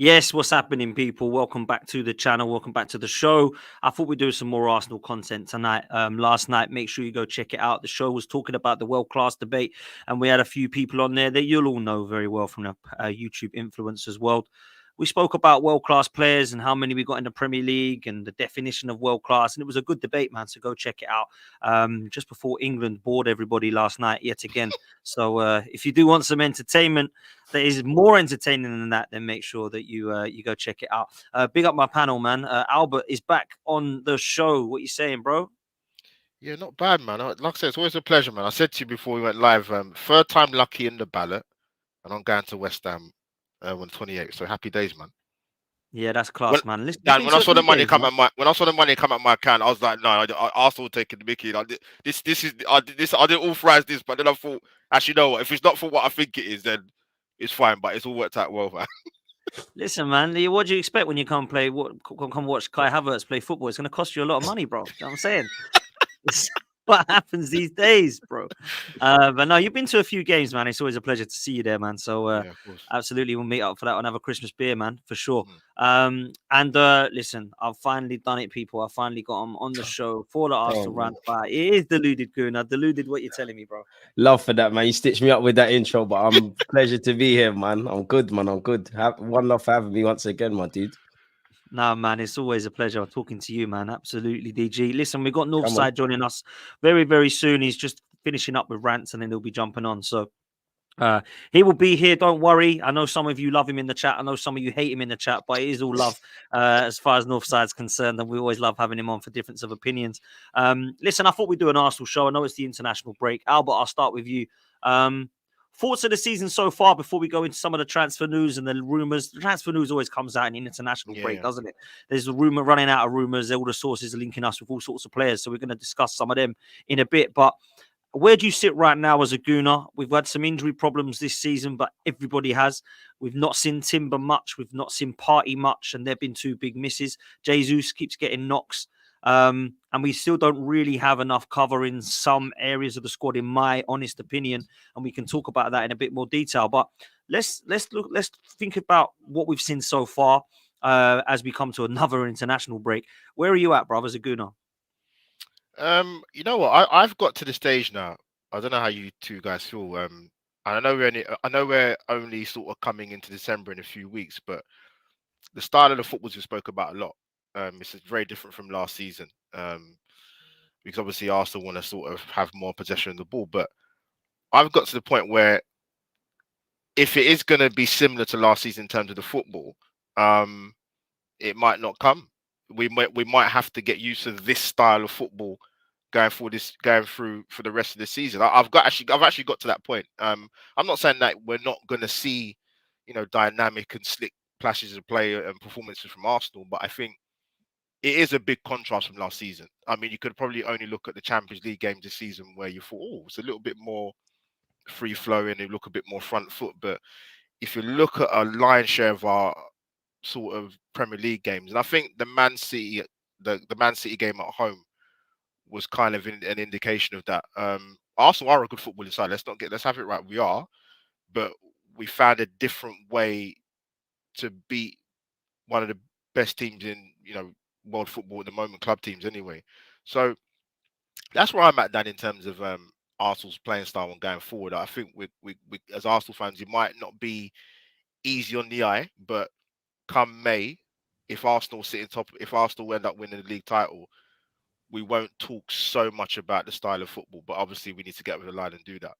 Yes, what's happening, people? Welcome back to the channel. Welcome back to the show. I thought we'd do some more Arsenal content tonight. Last night, make sure you go check it out. The show was talking about the world-class debate, and we had a few people on there that you'll all know very well from the YouTube influencers world. We spoke about world-class players and how many we got in the Premier League and the definition of world-class, and it was a good debate, man. So go check it out. Just before England bored everybody last night yet again. So if you do want some entertainment that is more entertaining than that, then make sure that you go check it out. Big up my panel, man. Albert is back on the show. What you saying, bro? Yeah, not bad, man. Like I said, it's always a pleasure, man. I said to you before we went live, third time lucky in the ballot, and I'm going to West Ham on 28th. So happy days, man. Yeah, that's class, man. Listen, Dan, when I saw the money come at my account, I was like, no, Arsenal taking the Mickey. I didn't authorize this, but then I thought, actually, no, if it's not for what I think it is, then it's fine. But it's all worked out well, man. Listen, man, what do you expect when you come watch Kai Havertz play football? It's going to cost you a lot of money, bro. You know what I'm saying? It's what happens these days, bro. But no, you've been to a few games, man. It's always a pleasure to see you there, man. So Yeah, of course. absolutely, we'll meet up for that and have a Christmas beer, man, for sure. Mm. Listen, I've finally done it, people. I finally got them on the show for the Arsenal Roundabout. It is deluded, Guna. Deluded, what you're telling me, bro. Love for that, man. You stitched me up with that intro, but I'm pleasure to be here, man. I'm good, man. I'm good. One love for having me once again, my dude. No, man, it's always a pleasure talking to you, man. Absolutely, DG. Listen, we've got Northside joining us very, very soon. He's just finishing up with rants and then he'll be jumping on. So he will be here. Don't worry. I know some of you love him in the chat. I know some of you hate him in the chat, but it is all love as far as Northside's concerned. And we always love having him on for difference of opinions. Listen, I thought we'd do an Arsenal show. I know it's the international break. Albert, I'll start with you. Thoughts of the season so far before we go into some of the transfer news and the rumors. The transfer news always comes out in the international break, doesn't it? There's a rumor running out of rumors. All the sources are linking us with all sorts of players. So we're going to discuss some of them in a bit. But where do you sit right now as a Gooner? We've had some injury problems this season, but everybody has. We've not seen Timber much. We've not seen Partey much, and there have been two big misses. Jesus keeps getting knocks. And we still don't really have enough cover in some areas of the squad, in my honest opinion. And we can talk about that in a bit more detail. But let's think about what we've seen so far as we come to another international break. Where are you at, brothers, a Gooner? You know what? I've got to the stage now. I don't know how you two guys feel. I know we're only sort of coming into December in a few weeks, but the style of the footballs we spoke about a lot. It's very different from last season. Because obviously Arsenal want to sort of have more possession of the ball, but I've got to the point where if it is going to be similar to last season in terms of the football, it might not come. We might have to get used to this style of football going through for the rest of the season. I've actually got to that point. I'm not saying that we're not going to see, dynamic and slick flashes of play and performances from Arsenal, but I think it is a big contrast from last season. I mean, you could probably only look at the Champions League games this season where you thought, oh, it's a little bit more free flowing, you look a bit more front foot. But if you look at a lion's share of our sort of Premier League games, and I think the Man City game at home was kind of an indication of that. Arsenal are a good footballing side. Let's have it right. We are, but we found a different way to beat one of the best teams in world football at the moment, club teams anyway. So that's where I'm at, Dan, in terms of Arsenal's playing style and going forward. I think we as Arsenal fans, it might not be easy on the eye, but come May, if Arsenal end up winning the league title, we won't talk so much about the style of football, but obviously we need to get over the line and do that.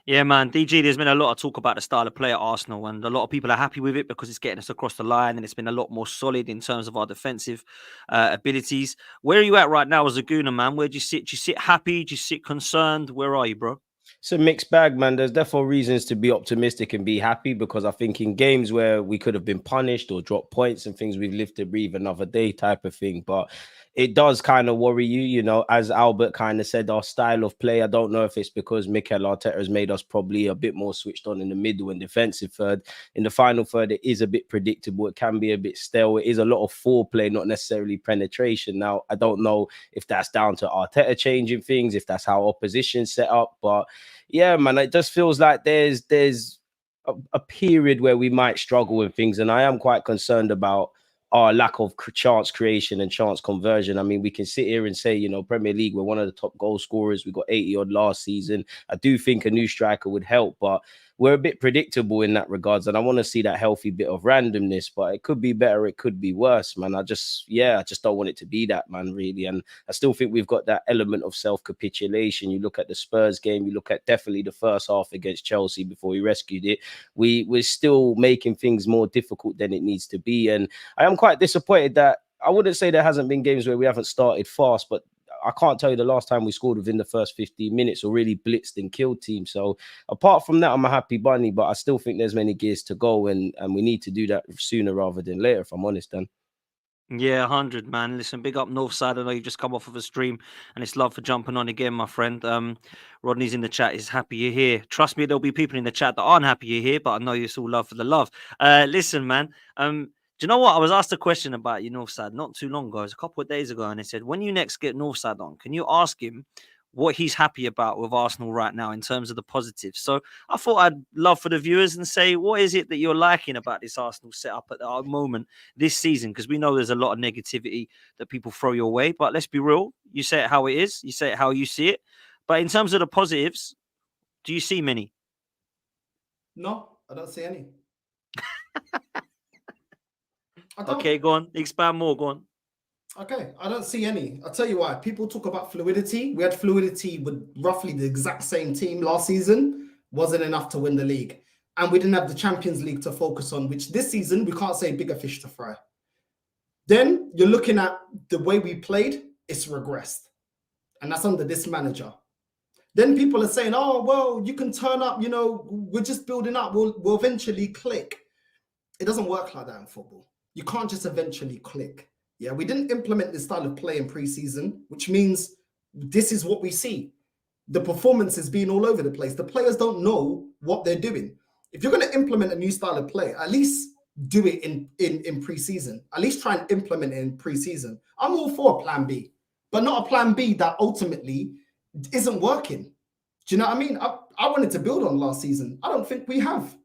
Yeah, man. DG, there's been a lot of talk about the style of play at Arsenal, and a lot of people are happy with it because it's getting us across the line and it's been a lot more solid in terms of our defensive abilities. Where are you at right now as a Gooner, man? Where do you sit? Do you sit happy? Do you sit concerned? Where are you, bro? It's a mixed bag, man. There's definitely reasons to be optimistic and be happy because I think in games where we could have been punished or dropped points and things, we've lived to breathe another day type of thing. But it does kind of worry you, as Albert kind of said, our style of play. I don't know if it's because Mikel Arteta has made us probably a bit more switched on in the middle and defensive third. In the final third, it is a bit predictable. It can be a bit stale. It is a lot of foreplay, not necessarily penetration. Now, I don't know if that's down to Arteta changing things, if that's how opposition set up. But yeah, man, it just feels like there's a period where we might struggle with things, and I am quite concerned about our lack of chance creation and chance conversion. I mean, we can sit here and say, you know, Premier League, we're one of the top goal scorers. We got 80 odd last season. I do think a new striker would help, but we're a bit predictable in that regards. And I want to see that healthy bit of randomness, but it could be better. It could be worse, man. I just don't want it to be that, man, really. And I still think we've got that element of self-capitulation. You look at the Spurs game, you look at definitely the first half against Chelsea before we rescued it. We're still making things more difficult than it needs to be. And I am quite disappointed that I wouldn't say there hasn't been games where we haven't started fast, but I can't tell you the last time we scored within the first 15 minutes or really blitzed and killed teams. So apart from that, I'm a happy bunny, but I still think there's many gears to go, and we need to do that sooner rather than later, if I'm honest, Dan. Yeah, 100, man. Listen, big up Northside. I know you've just come off of a stream, and it's love for jumping on again, my friend. Rodney's in the chat. He's happy you're here. Trust me, there'll be people in the chat that aren't happy you're here, but I know it's all love for the love. Listen, man. Do you know what? I was asked a question about you, Northside, not too long ago. It was a couple of days ago, and they said, when you next get Northside on, can you ask him what he's happy about with Arsenal right now in terms of the positives? So I thought I'd love for the viewers and say, what is it that you're liking about this Arsenal setup at the moment this season? Because we know there's a lot of negativity that people throw your way, but let's be real. You say it how it is. You say it how you see it. But in terms of the positives, do you see many? No, I don't see any. Okay, go on. Expand more. Go on. Okay, I don't see any. I'll tell you why. People talk about fluidity. We had fluidity with roughly the exact same team last season. Wasn't enough to win the league. And we didn't have the Champions League to focus on, which this season we can't say bigger fish to fry. Then you're looking at the way we played, it's regressed. And that's under this manager. Then people are saying, oh, well, you can turn up, you know, we're just building up. We'll eventually click. It doesn't work like that in football. You can't just eventually click. Yeah, we didn't implement this style of play in pre-season, which means this is what we see. The performance is being all over the place. The players don't know what they're doing. If you're going to implement a new style of play, at least do it in pre-season. At least try and implement it in pre-season. I'm all for a plan B, but not a plan B that ultimately isn't working. Do you know what I mean? I wanted to build on last season. I don't think we have.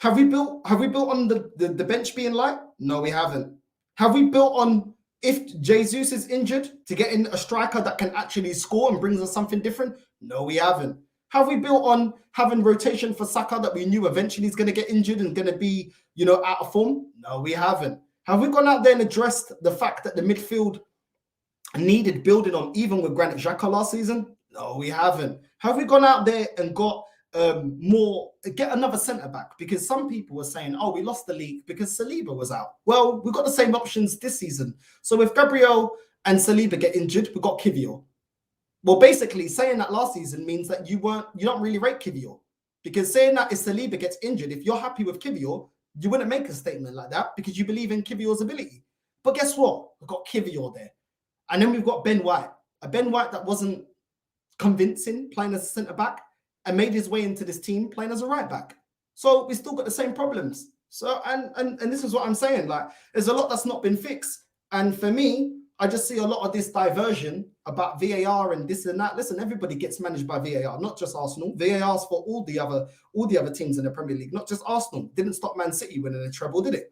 Have we built on the bench being light? No, we haven't. Have we built on, if Jesus is injured, to get in a striker that can actually score and brings us something different? No, we haven't. Have we built on having rotation for Saka that we knew eventually is going to get injured and going to be, you know, out of form? No, we haven't. Have we gone out there and addressed the fact that the midfield needed building on, even with Granit Xhaka last season? No, we haven't. Have we gone out there and got get another centre back? Because some people were saying, oh, we lost the league because Saliba was out. Well, we've got the same options this season. So if Gabriel and Saliba get injured, we've got Kivior. Well, basically saying that last season means that you don't really rate Kivior, because saying that if Saliba gets injured, if you're happy with Kivior, you wouldn't make a statement like that because you believe in Kivior's ability. But guess what? We've got Kivior there. And then we've got Ben White, a Ben White that wasn't convincing playing as a centre back and made his way into this team playing as a right back. So we still got the same problems. So and this is what I'm saying. Like, there's a lot that's not been fixed. And for me, I just see a lot of this diversion about VAR and this and that. Listen, everybody gets managed by VAR, not just Arsenal. VAR's for all the other teams in the Premier League, not just Arsenal. Didn't stop Man City winning a treble, did it?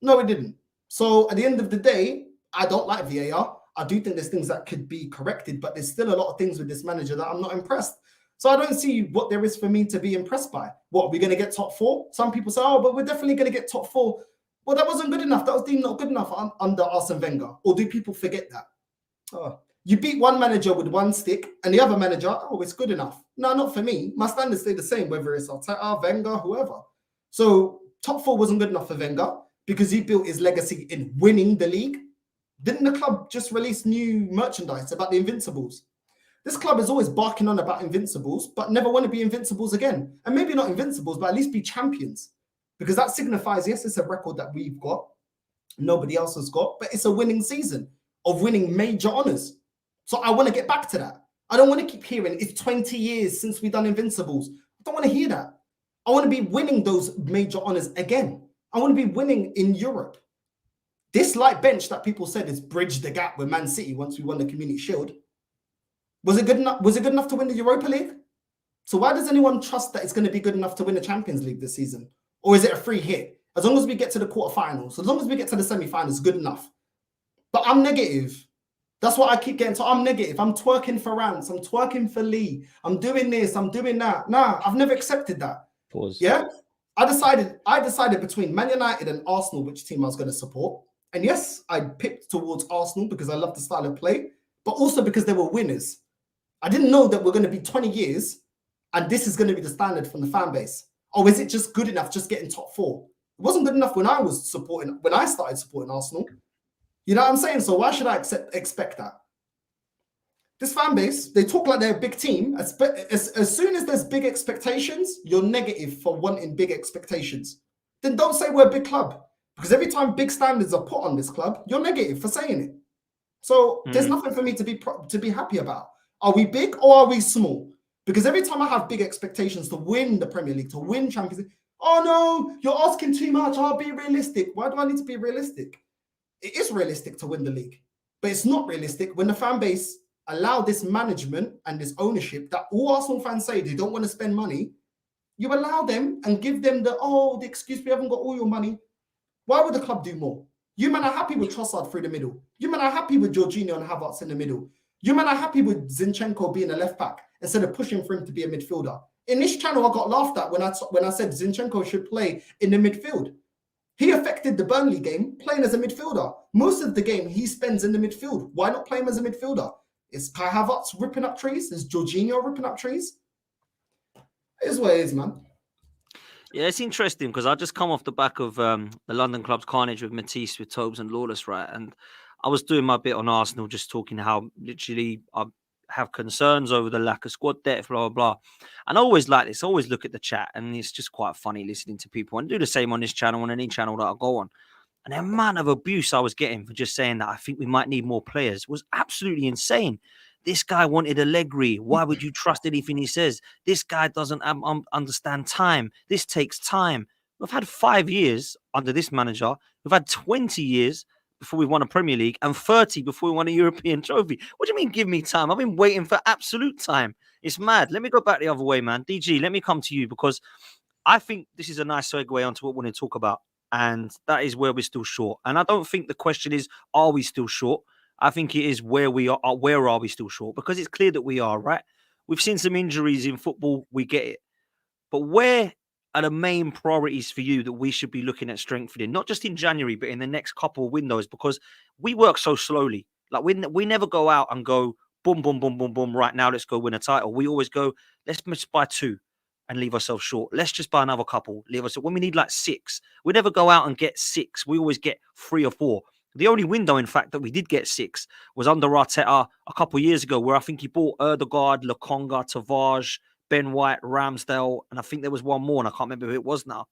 No, it didn't. So at the end of the day, I don't like VAR. I do think there's things that could be corrected, but there's still a lot of things with this manager that I'm not impressed. So I don't see what there is for me to be impressed by. What, are we going to get top four? Some people say, oh, but we're definitely going to get top four. Well, that wasn't good enough. That was deemed not good enough under Arsene Wenger. Or do people forget that? Oh, you beat one manager with one stick and the other manager, oh, it's good enough. No, not for me. My standards stay the same, whether it's Arteta, Wenger, whoever. So top four wasn't good enough for Wenger because he built his legacy in winning the league. Didn't the club just release new merchandise about the Invincibles? This club is always barking on about Invincibles, but never want to be Invincibles again. And maybe not Invincibles, but at least be champions. Because that signifies, yes, it's a record that we've got, nobody else has got, but it's a winning season of winning major honours. So I want to get back to that. I don't want to keep hearing it's 20 years since we've done Invincibles. I don't want to hear that. I want to be winning those major honours again. I want to be winning in Europe. This light bench that people said is bridged the gap with Man City once we won the Community Shield. Was it good enough? Was it good enough to win the Europa League? So why does anyone trust that it's going to be good enough to win the Champions League this season? Or is it a free hit? As long as we get to the quarterfinals, as long as we get to the semi-finals, good enough. But I'm negative. That's what I keep getting to. I'm negative. I'm twerking for Rance. I'm twerking for Lee. I'm doing this. I'm doing that. Nah, I've never accepted that. Pause. Yeah? I decided between Man United and Arsenal which team I was going to support. And yes, I picked towards Arsenal because I love the style of play, but also because they were winners. I didn't know that we're going to be 20 years and this is going to be the standard from the fan base. Oh, is it just good enough just getting top 4? It wasn't good enough when I started supporting Arsenal. You know what I'm saying? So why should I expect that? This fan base, they talk like they're a big team. As soon as there's big expectations, you're negative for wanting big expectations. Then don't say we're a big club. Because every time big standards are put on this club, you're negative for saying it. So there's nothing for me to be happy about. Are we big or are we small? Because every time I have big expectations to win the Premier League, to win Champions League, oh no, you're asking too much. I'll be realistic. Why do I need to be realistic? It is realistic to win the league, but it's not realistic when the fan base allow this management and this ownership that all Arsenal fans say they don't want to spend money. You allow them and give them the excuse, we haven't got all your money. Why would the club do more? You men are happy with Trossard through the middle. You men are happy with Jorginho and Havertz in the middle. You men are happy with Zinchenko being a left back instead of pushing for him to be a midfielder. In this channel, I got laughed at when I said Zinchenko should play in the midfield. He affected the Burnley game playing as a midfielder. Most of the game he spends in the midfield. Why not play him as a midfielder? Is Kai Havertz ripping up trees? Is Jorginho ripping up trees? It is what it is, man. Yeah, it's interesting because I just come off the back of the London club's carnage with Matisse, with Tobes and Lawless, right? And I was doing my bit on Arsenal, just talking how literally I have concerns over the lack of squad depth, blah, blah, blah. And I always like this. I always look at the chat and it's just quite funny listening to people, and do the same on this channel, on any channel that I go on. And the amount of abuse I was getting for just saying that I think we might need more players was absolutely insane. This guy wanted Allegri. Why would you trust anything he says? This guy doesn't understand time. This takes time. We've had 5 years under this manager. We've had 20 years before we won a Premier League and 30 before we won a European trophy. What do you mean give me time? I've been waiting for absolute time. It's mad. Let me go back the other way, man. DG, let me come to you because I think this is a nice segue onto what we want to talk about. And that is where we're still short. And I don't think the question is, are we still short? I think it is where we are. Where are we still short? Because it's clear that we are, right? We've seen some injuries in football. We get it. But where are the main priorities for you that we should be looking at strengthening? Not just in January, but in the next couple of windows, because we work so slowly. Like we never go out and go, boom, boom, boom, boom, boom. Right now, let's go win a title. We always go, let's just buy 2 and leave ourselves short. Let's just buy another couple. Leave us when we need like 6. We never go out and get 6. We always get 3 or 4. The only window, in fact, that we did get 6 was under Arteta a couple of years ago, where I think he bought Erdegaard, Lokonga, Tavares, Ben White, Ramsdale, and I think there was one more, and I can't remember who it was now.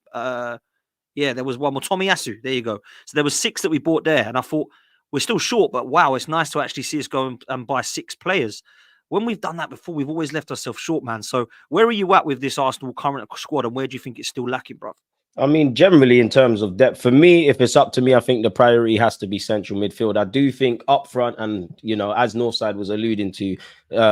Yeah, there was one more. Tomiyasu. There you go. So there was 6 that we bought there, and I thought we're still short, but wow, it's nice to actually see us go and buy 6 players. When we've done that before, we've always left ourselves short, man. So where are you at with this Arsenal current squad, and where do you think it's still lacking, bro? I mean, generally in terms of depth, for me, if it's up to me, I think the priority has to be central midfield. I do think up front, and, you know, as Northside was alluding to,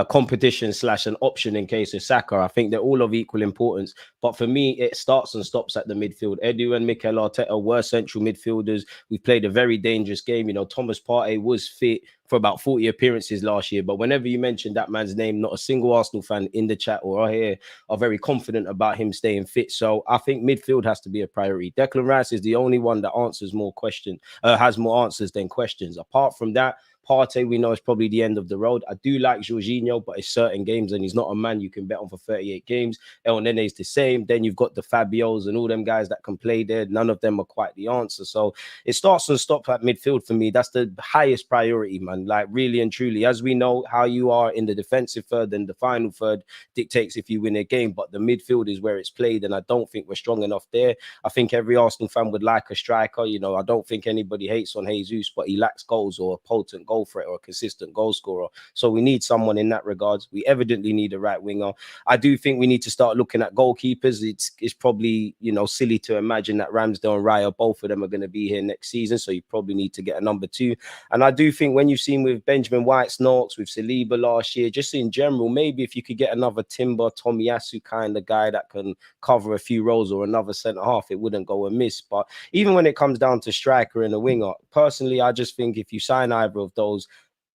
competition / an option in case of Saka, I think they're all of equal importance. But for me, it starts and stops at the midfield. Edu and Mikel Arteta were central midfielders. We played a very dangerous game. You know, Thomas Partey was fit for about 40 appearances last year. But whenever you mention that man's name, not a single Arsenal fan in the chat or here are very confident about him staying fit. So I think midfield has to be a priority. Declan Rice is the only one that answers more questions, has more answers than questions. Apart from that, Partey, we know, is probably the end of the road. I do like Jorginho, but it's certain games, and he's not a man you can bet on for 38 games. El Nene's the same. Then you've got the Fabios and all them guys that can play there. None of them are quite the answer. So it starts and stops at midfield for me. That's the highest priority, man. Like, really and truly, as we know, how you are in the defensive third and the final third dictates if you win a game. But the midfield is where it's played, and I don't think we're strong enough there. I think every Arsenal fan would like a striker. You know, I don't think anybody hates on Jesus, but he lacks goals or a potent goal goal threat or a consistent goal scorer. So we need someone in that regard. We evidently need a right winger. I do think we need to start looking at goalkeepers. It's probably, you know, silly to imagine that Ramsdale and Raya, both of them are going to be here next season. So you probably need to get a number 2. And I do think when you've seen with Benjamin White's knocks, with Saliba last year, just in general, maybe if you could get another Timber, Tomiyasu kind of guy that can cover a few roles, or another centre half, it wouldn't go amiss. But even when it comes down to striker and a winger, personally, I just think if you sign either of those,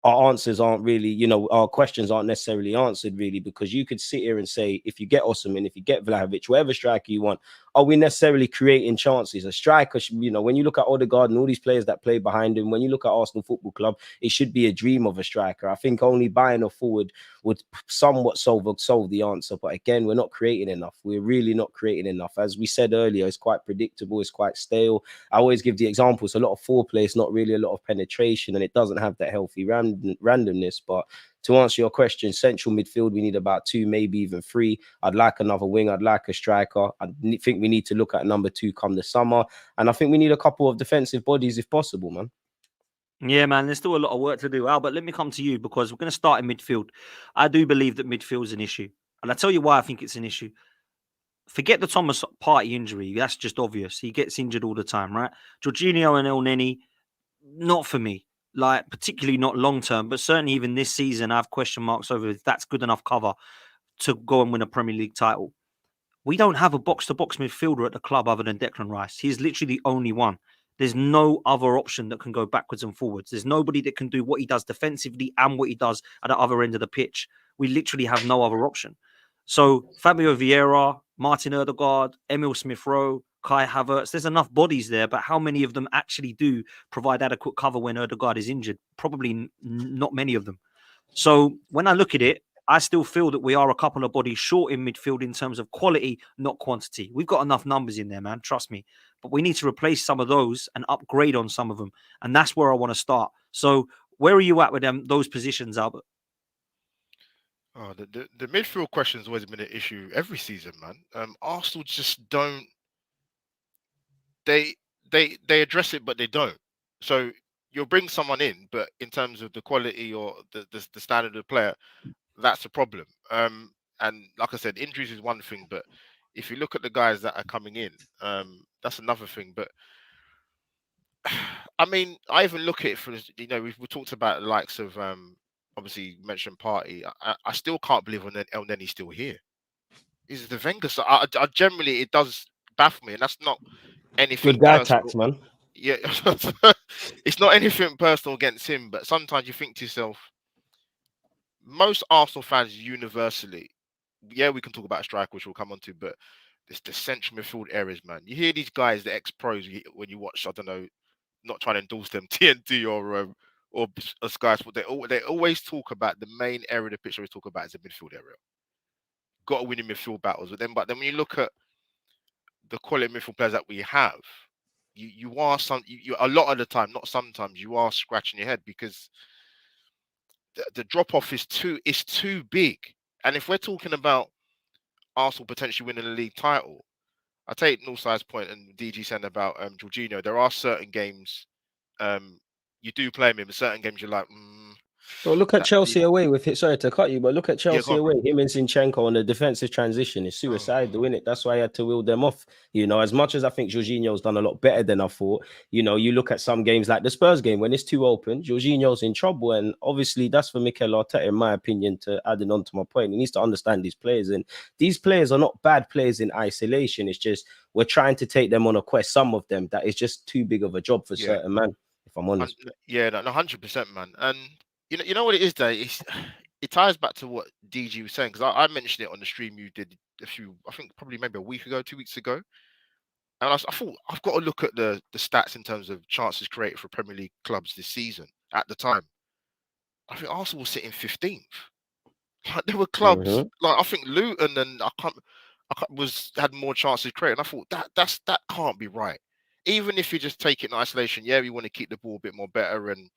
our answers aren't really, you know, our questions aren't necessarily answered really, because you could sit here and say, if you get Osimhen, if you get Vlahovic, whatever striker you want, are we necessarily creating chances? A striker, you know, when you look at Odegaard and all these players that play behind him, when you look at Arsenal Football Club, it should be a dream of a striker. I think only buying a forward would somewhat solve the answer. But again, we're not creating enough. We're really not creating enough. As we said earlier, it's quite predictable. It's quite stale. I always give the example. It's a lot of foreplay. It's not really a lot of penetration, and it doesn't have that healthy randomness. But to answer your question, central midfield, we need about 2, maybe even 3. I'd like another wing. I'd like a striker. I think we need to look at number 2 come the summer. And I think we need a couple of defensive bodies if possible, man. Yeah, man, there's still a lot of work to do, Albert. Let me come to you, because we're going to start in midfield. I do believe that midfield is an issue. And I'll tell you why I think it's an issue. Forget the Thomas Partey injury. That's just obvious. He gets injured all the time, right? Jorginho and Elneny, not for me. Like, particularly not long term, but certainly even this season, I have question marks over if that's good enough cover to go and win a Premier League title. We don't have a box-to-box midfielder at the club other than Declan Rice. He's literally the only one. There's no other option that can go backwards and forwards. There's nobody that can do what he does defensively and what he does at the other end of the pitch. We literally have no other option. So Fabio Vieira, Martin Ødegaard, Emil Smith-Rowe, Kai Havertz, there's enough bodies there, but how many of them actually do provide adequate cover when Ødegaard is injured? Probably not many of them. So when I look at it, I still feel that we are a couple of bodies short in midfield in terms of quality, not quantity. We've got enough numbers in there, man. Trust me. But we need to replace some of those and upgrade on some of them. And that's where I want to start. So where are you at with those positions, Albert? Oh, the midfield question has always been an issue every season, man. Arsenal just don't. They address it, but they don't. So you'll bring someone in, but in terms of the quality or the standard of the player, that's a problem. And like I said, injuries is one thing, but if you look at the guys that are coming in, that's another thing. But I mean, I even look at it for, you know, we talked about the likes of obviously you mentioned Partey. I still can't believe Elneny's still here. Is the Wenger? So I generally, it does baffle me, and that's not anything. Good guy personal. tax, man. Yeah, it's not anything personal against him, but sometimes you think to yourself, most Arsenal fans universally, yeah, we can talk about a striker, which we'll come on to, but it's the central midfield areas, man. You hear these guys, the ex-pros, when you watch, I don't know, not trying to endorse them, TNT or Sky Sport, they always talk about the main area of the pitch. Always talk about is the midfield area. Got to win in midfield battles with them, but then when you look at the quality midfield players that we have, you are a lot of the time, not sometimes, you are scratching your head because the drop off is too big. And if we're talking about Arsenal potentially winning the league title, I take Northside's point and DG saying about Jorginho. There are certain games you do play him in, but certain games you're like, Well, look at Chelsea away with it. Sorry to cut you, but look at Chelsea away. Him and Zinchenko on the defensive transition is suicidal, isn't it? That's why I had to wheel them off. You know, as much as I think Jorginho's done a lot better than I thought, you know, you look at some games like the Spurs game when it's too open, Jorginho's in trouble. And obviously that's for Mikel Arteta, in my opinion, to adding on to my point. He needs to understand these players. And these players are not bad players in isolation. It's just we're trying to take them on a quest, some of them, that is just too big of a job for certain men, if I'm honest. Yeah, no, 100%, man. And you know what it is, though? It ties back to what DG was saying, because I mentioned it on the stream you did I think probably maybe a week ago, 2 weeks ago. And I thought, I've got to look at the stats in terms of chances created for Premier League clubs this season. At the time, I think Arsenal was sitting 15th. Like, there were clubs, like I think Luton and had more chances created. And I thought that can't be right. Even if you just take it in isolation, yeah, we want to keep the ball a bit more better and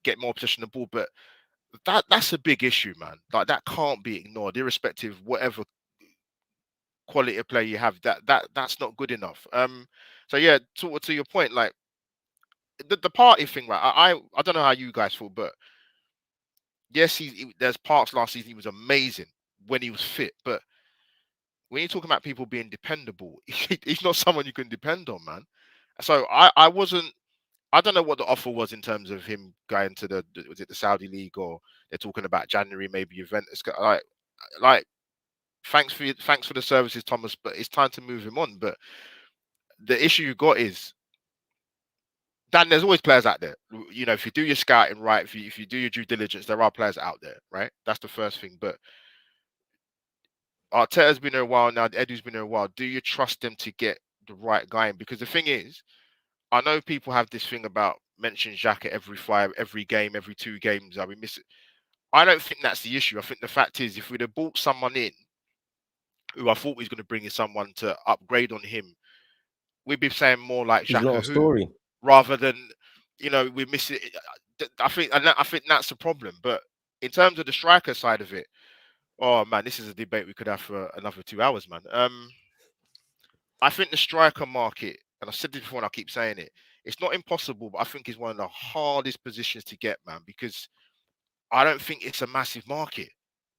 get more possession of the ball, but that's a big issue, man. Like, that can't be ignored, irrespective of whatever quality of player you have. That's not good enough. So yeah, to your point, like, the party thing, right? I don't know how you guys feel, but yes, there's parts last season he was amazing when he was fit, but when you're talking about people being dependable, he's not someone you can depend on, man. So I don't know what the offer was in terms of him going to was it the Saudi League, or they're talking about January, maybe Juventus. Like thanks for the services, Thomas, but it's time to move him on. But the issue you got is, Dan, there's always players out there. You know, if you do your scouting right, if you do your due diligence, there are players out there, right? That's the first thing. But Arteta's been there a while now. Edu's been there a while. Do you trust them to get the right guy in? Because the thing is, I know people have this thing about mentioning Xhaka every game, every 2 games. We miss it. I don't think that's the issue. I think the fact is, if we'd have brought someone in who I thought was going to bring in someone to upgrade on him, we'd be saying more like It's Xhaka not a story. rather than, you know, we miss it. I think that's the problem. But in terms of the striker side of it, oh man, this is a debate we could have for another 2 hours, man. I think the striker market, and I've said this before and I keep saying it, it's not impossible, but I think it's one of the hardest positions to get, man, because I don't think it's a massive market.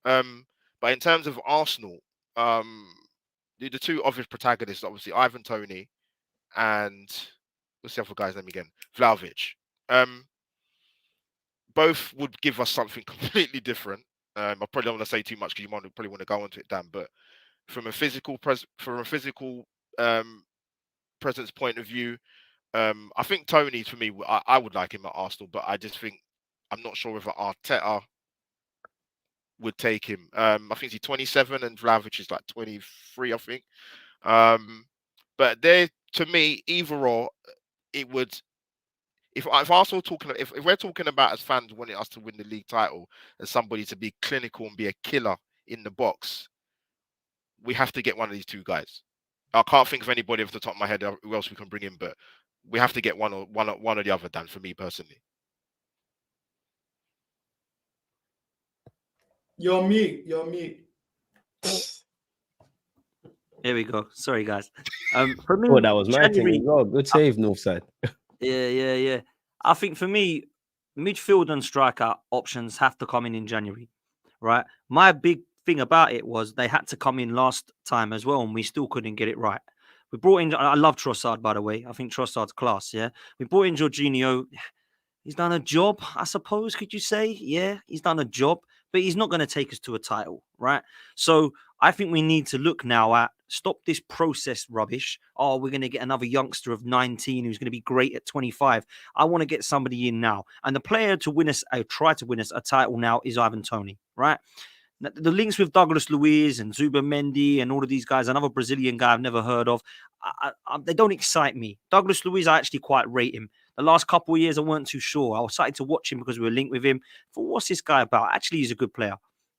But in terms of Arsenal, the 2 obvious protagonists, obviously, Ivan Toney and what's the other guy's name again? Vlahovic. Both would give us something completely different. I probably don't want to say too much because you probably want to go into it, Dan, but from a physical presence point of view, I think Toney, for me, I would like him at Arsenal, but I just think I'm not sure whether Arteta would take him. I think he's 27 and Vlahovic is like 23, I think. But to me, either or, it would. If Arsenal if we're talking about as fans wanting us to win the league title and somebody to be clinical and be a killer in the box, we have to get one of these 2 guys. I can't think of anybody off the top of my head who else we can bring in, but we have to get one or the other, Dan, for me personally. You're on mute. Here we go. Sorry, guys. For me, that was my thing as well. Good save, Northside. Yeah. I think for me, midfield and striker options have to come in January, right? My big thing about it was they had to come in last time as well, and we still couldn't get it right. We brought in, I love Trossard, by the way. I think Trossard's class, yeah? We brought in Jorginho. He's done a job, I suppose, could you say? Yeah, he's done a job, but he's not going to take us to a title, right? So I think we need to look now at, stop this process rubbish. Oh, we're going to get another youngster of 19 who's going to be great at 25. I want to get somebody in now. And the player to win us, try to win us a title now is Ivan Toney, right? The links with Douglas Luiz and Zubimendi and all of these guys, another Brazilian guy I've never heard of, they don't excite me. Douglas Luiz, I actually quite rate him. The last couple of years, I weren't too sure. I was starting to watch him because we were linked with him. But what's this guy about? Actually, he's a good player,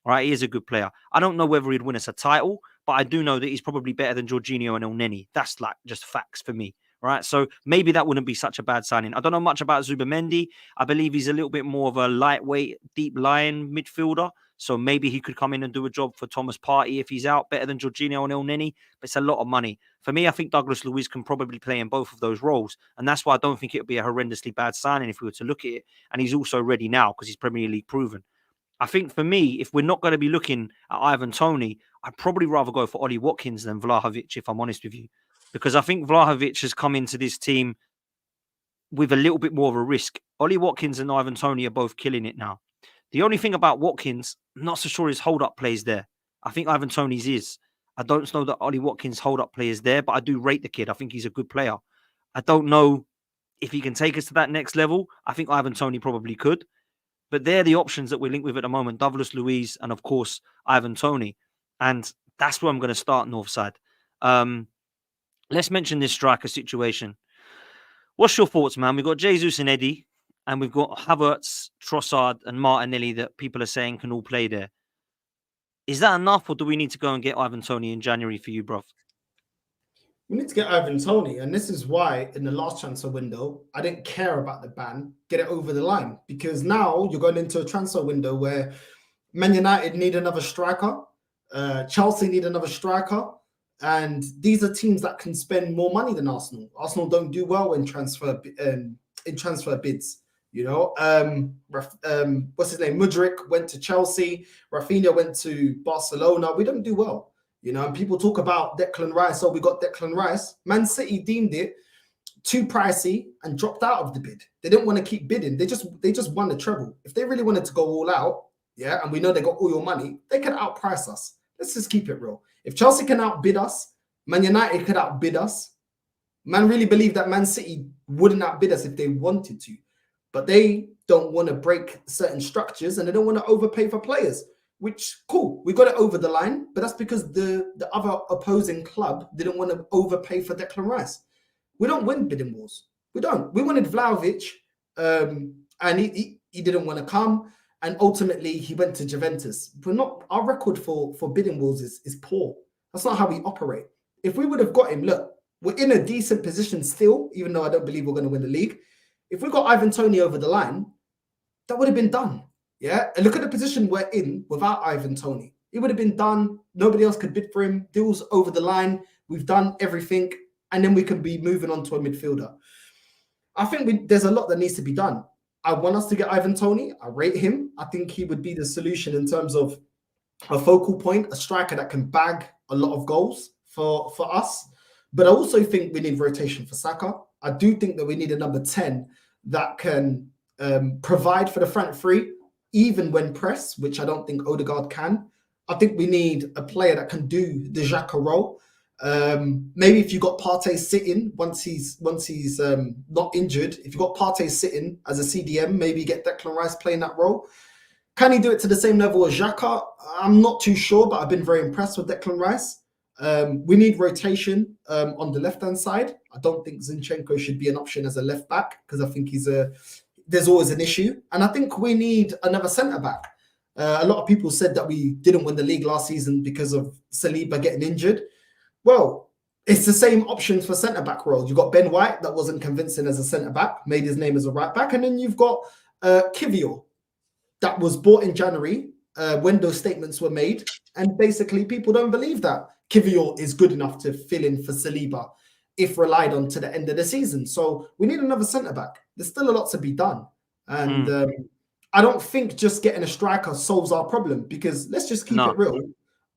right? He is a good player. I don't know whether he'd win us a title, but I do know that he's probably better than Jorginho and Toney. That's like just facts for me, right? So maybe that wouldn't be such a bad signing. I don't know much about Zubimendi. I believe he's a little bit more of a lightweight, deep lying midfielder. So maybe he could come in and do a job for Thomas Partey if he's out, better than Jorginho and Toney. But it's a lot of money. For me, I think Douglas Luiz can probably play in both of those roles. And that's why I don't think it would be a horrendously bad signing if we were to look at it. And he's also ready now because he's Premier League proven. I think for me, if we're not going to be looking at Ivan Toney, I'd probably rather go for Ollie Watkins than Vlahovic, if I'm honest with you. Because I think Vlahovic has come into this team with a little bit more of a risk. Ollie Watkins and Ivan Toney are both killing it now. The only thing about Watkins, I'm not so sure his hold-up play is there. I think Ivan Toney's is. I don't know that Ollie Watkins' hold-up play is there, but I do rate the kid. I think he's a good player. I don't know if he can take us to that next level. I think Ivan Toney probably could. But they're the options that we're linked with at the moment. Douglas Luiz and, of course, Ivan Toney. And that's where I'm going to start, Northside. Let's mention this striker situation. What's your thoughts, man? We've got Jesus and Eddie. And we've got Havertz, Trossard, and Martinelli that people are saying can all play there. Is that enough, or do we need to go and get Ivan Toney in January for you, bruv? We need to get Ivan Toney, and this is why in the last transfer window, I didn't care about the ban, get it over the line, because now you're going into a transfer window where Man United need another striker, Chelsea need another striker, and these are teams that can spend more money than Arsenal. Arsenal don't do well in transfer in transfer bids. You know, what's his name? Mudryk went to Chelsea. Rafinha went to Barcelona. We don't do well. You know, and people talk about Declan Rice. Oh, we got Declan Rice. Man City deemed it too pricey and dropped out of the bid. They didn't want to keep bidding. They just won the treble. If they really wanted to go all out, yeah, and we know they got all your money, they can outprice us. Let's just keep it real. If Chelsea can outbid us, Man United could outbid us. Man really believe that Man City wouldn't outbid us if they wanted to. But they don't want to break certain structures and they don't want to overpay for players, which, cool, we got it over the line, but that's because the other opposing club didn't want to overpay for Declan Rice. We don't win bidding wars. We don't. We wanted Vlahovic, and he didn't want to come, and ultimately he went to Juventus. But not our record for bidding wars is poor. That's not how we operate. If we would have got him, look, we're in a decent position still, even though I don't believe we're going to win the league. If we got Ivan Toney over the line, that would have been done. Yeah. And look at the position we're in without Ivan Toney. It would have been done. Nobody else could bid for him. Deals over the line. We've done everything. And then we can be moving on to a midfielder. I think there's a lot that needs to be done. I want us to get Ivan Toney. I rate him. I think he would be the solution in terms of a focal point, a striker that can bag a lot of goals for us. But I also think we need rotation for Saka. I do think that we need a number 10 that can provide for the front three, even when pressed, which I don't think Odegaard can. I think we need a player that can do the Xhaka role. Maybe if you got Partey sitting once he's not injured, if you got Partey sitting as a CDM, maybe get Declan Rice playing that role. Can he do it to the same level as Xhaka? I'm not too sure, but I've been very impressed with Declan Rice. We need rotation on the left-hand side. I don't think Zinchenko should be an option as a left-back because I think there's always an issue. And I think we need another centre-back. A lot of people said that we didn't win the league last season because of Saliba getting injured. Well, it's the same options for centre-back role. You've got Ben White that wasn't convincing as a centre-back, made his name as a right-back. And then you've got Kivior that was bought in January when those statements were made. And basically people don't believe that Kivior is good enough to fill in for Saliba if relied on to the end of the season. So we need another centre-back. There's still a lot to be done. And I don't think just getting a striker solves our problem because let's just keep it real.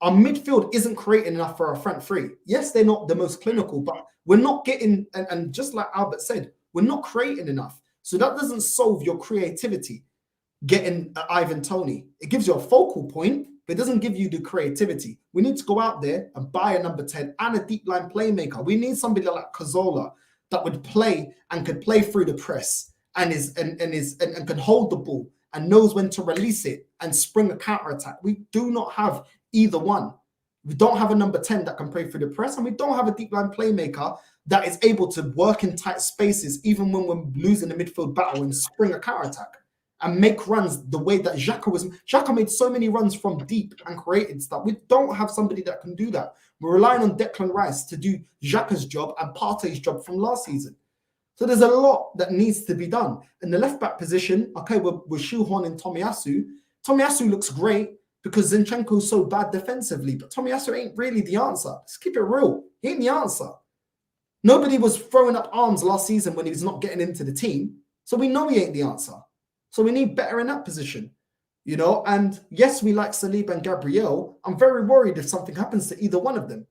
Our midfield isn't creating enough for our front three. Yes, they're not the most clinical, but we're not getting, and just like Albert said, we're not creating enough. So that doesn't solve your creativity, getting Ivan Toney. It gives you a focal point, but it doesn't give you the creativity. We need to go out there and buy a number 10 and a deep line playmaker. We need somebody like Cazorla that would play and could play through the press and can hold the ball and knows when to release it and spring a counter attack. We do not have either one. We don't have a number 10 that can play through the press, and we don't have a deep line playmaker that is able to work in tight spaces, even when we're losing the midfield battle and spring a counter attack and make runs the way that Xhaka was. Xhaka made so many runs from deep and created stuff. We don't have somebody that can do that. We're relying on Declan Rice to do Xhaka's job and Partey's job from last season. So there's a lot that needs to be done. In the left-back position, okay, we're shoehorning Tomiyasu. Tomiyasu looks great because Zinchenko's so bad defensively, but Tomiyasu ain't really the answer. Let's keep it real. He ain't the answer. Nobody was throwing up arms last season when he was not getting into the team, so we know he ain't the answer. So we need better in that position, you know? And yes, we like Saliba and Gabriel. I'm very worried if something happens to either one of them.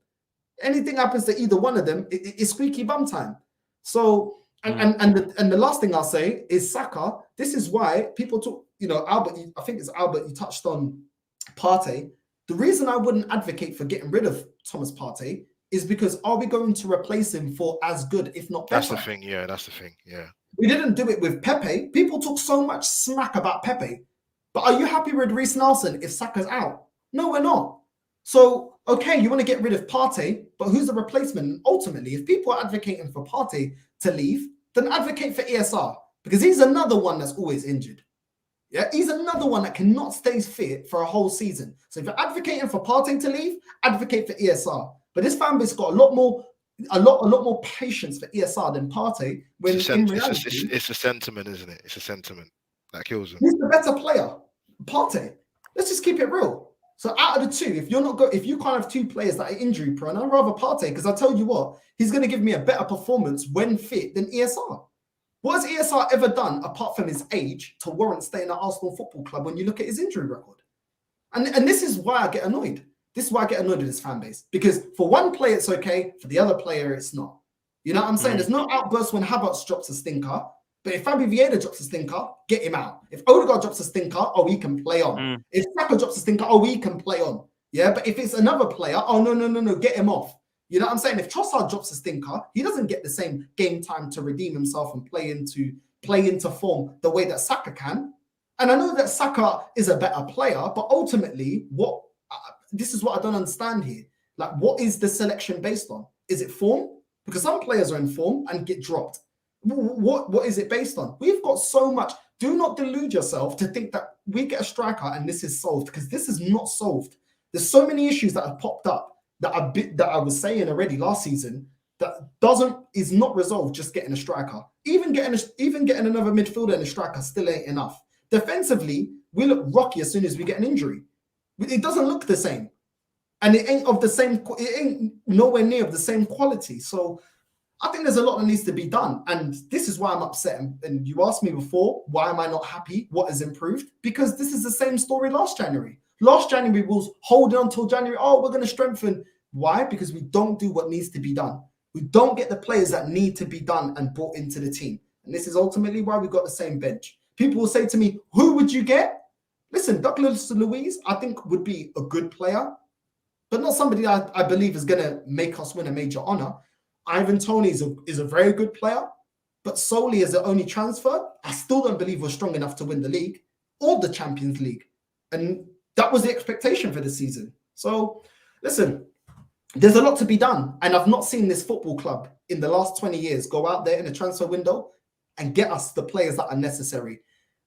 Anything happens to either one of them, it's squeaky bum time. So... And the last thing I'll say is Saka. This is why people talk, you know, Albert, I think it's Albert, you touched on Partey. The reason I wouldn't advocate for getting rid of Thomas Partey is because are we going to replace him for as good, if not better? That's the thing, yeah, that's the thing, yeah. We didn't do it with Pepe. People talk so much smack about Pepe. But are you happy with Reece Nelson if Saka's out? No, we're not. So, okay, you want to get rid of Partey, but who's the replacement? And ultimately, if people are advocating for Partey to leave, then advocate for ESR because he's another one that's always injured. Yeah, he's another one that cannot stay fit for a whole season. So if you're advocating for Partey to leave, advocate for ESR. But this fan base got a lot more patience for ESR than Partey. When in reality, it's a sentiment, isn't it? It's a sentiment that kills him. He's the better player, Partey. Let's just keep it real. So out of the two, if you can't have two players that are injury prone, I'd rather Partey because I tell you what, he's going to give me a better performance when fit than ESR. What has ESR ever done apart from his age to warrant staying at Arsenal Football Club when you look at his injury record? And this is why I get annoyed. This is why I get annoyed with this fan base. Because for one player, it's okay. For the other player, it's not. You know what I'm saying? There's no outburst when Havertz drops a stinker. But if Fabio Vieira drops a stinker, get him out. If Odegaard drops a stinker, he can play on. If Saka drops a stinker, he can play on. Yeah, but if it's another player, no, get him off. You know what I'm saying? If Trossard drops a stinker, he doesn't get the same game time to redeem himself and play into form the way that Saka can. And I know that Saka is a better player, but ultimately, this is what I don't understand here. Like, what is the selection based on? Is it form? Because some players are in form and get dropped. What is it based on? We've got so much. Do not delude yourself to think that we get a striker and this is solved, because this is not solved. There's so many issues that have popped up that I was saying already last season that is not resolved just getting a striker. Even getting another midfielder and a striker still ain't enough. Defensively, we look rocky as soon as we get an injury. It doesn't look the same. And it ain't nowhere near of the same quality. So I think there's a lot that needs to be done. And this is why I'm upset. And you asked me before, why am I not happy? What has improved? Because this is the same story last January. Last January was holding on until January. We're going to strengthen. Why? Because we don't do what needs to be done. We don't get the players that need to be done and brought into the team. And this is ultimately why we got the same bench. People will say to me, who would you get? Listen, Douglas Luiz, I think, would be a good player, but not somebody I believe is going to make us win a major honor. Ivan Toney is a very good player, but solely as the only transfer, I still don't believe we're strong enough to win the league or the Champions League. And that was the expectation for the season. So, listen, there's a lot to be done. And I've not seen this football club in the last 20 years go out there in a transfer window and get us the players that are necessary.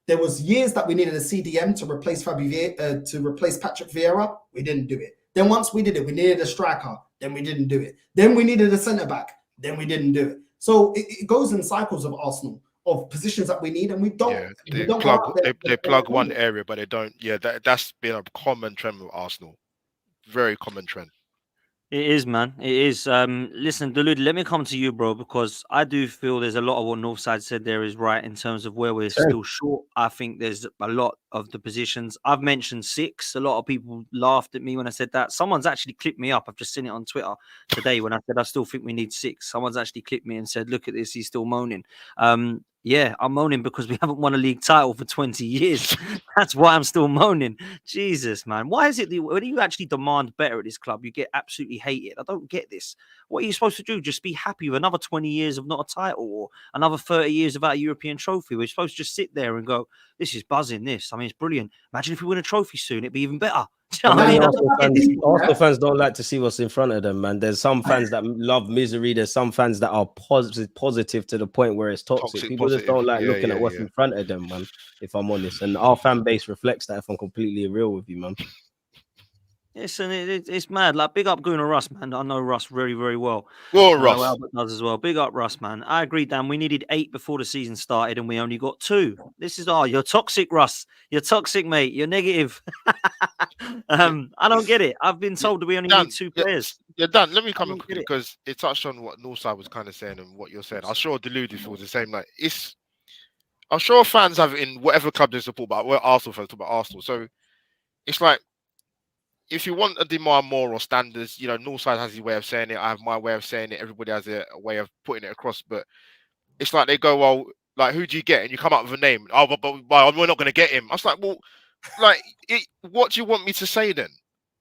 There was years that we needed a CDM to replace Patrick Vieira. We didn't do it. Then once we did it, we needed a striker. Then we didn't do it. Then we needed a centre-back. Then we didn't do it. So it goes in cycles of Arsenal, of positions that we need, and we don't. Yeah, they plug one area, but they don't. Yeah, that's been a common trend with Arsenal. Very common trend. It is, man. It is. Listen, Dalude, let me come to you, bro, because I do feel there's a lot of what Northside said there is right in terms of where we're still short. I think there's a lot of the positions. I've mentioned 6. A lot of people laughed at me when I said that. Someone's actually clipped me up. I've just seen it on Twitter today when I said I still think we need 6. Someone's actually clipped me and said, look at this, he's still moaning. Yeah, I'm moaning because we haven't won a league title for 20 years. That's why I'm still moaning. Jesus, man. Why is it that when you actually demand better at this club, you get absolutely hated? I don't get this. What are you supposed to do? Just be happy with another 20 years of not a title or another 30 years without a European trophy? We're supposed to just sit there and go, this is buzzing, this. I mean, it's brilliant. Imagine if we win a trophy soon, it'd be even better. Arsenal fans don't like to see what's in front of them, man. There's some fans that love misery. There's some fans that are positive to the point where it's toxic. People just don't like looking at what's in front of them, man, if I'm honest. And our fan base reflects that, if I'm completely real with you, man. Listen, it's mad. Like, big up Gunnar Russ, man. I know Russ very, very well. Well, Russ. Albert does as well. Big up Russ, man. I agree, Dan. We needed 8 before the season started, and we only got 2. This is you're toxic, Russ. You're toxic, mate. You're negative. I don't get it. I've been told that we only need 2 players. Yeah, Dan, let me come in quickly because it touched on what Northside was kind of saying and what you're saying. I'm sure Deluded feels the same. Like, I'm sure fans have in whatever club they support, but we're Arsenal fans, talk about Arsenal. So it's like, if you want to demand more or standards, you know, Northside has his way of saying it. I have my way of saying it. Everybody has a way of putting it across. But it's like they go, well, like, who do you get? And you come up with a name. Oh, but we're not going to get him. I was like, well, like, what do you want me to say then?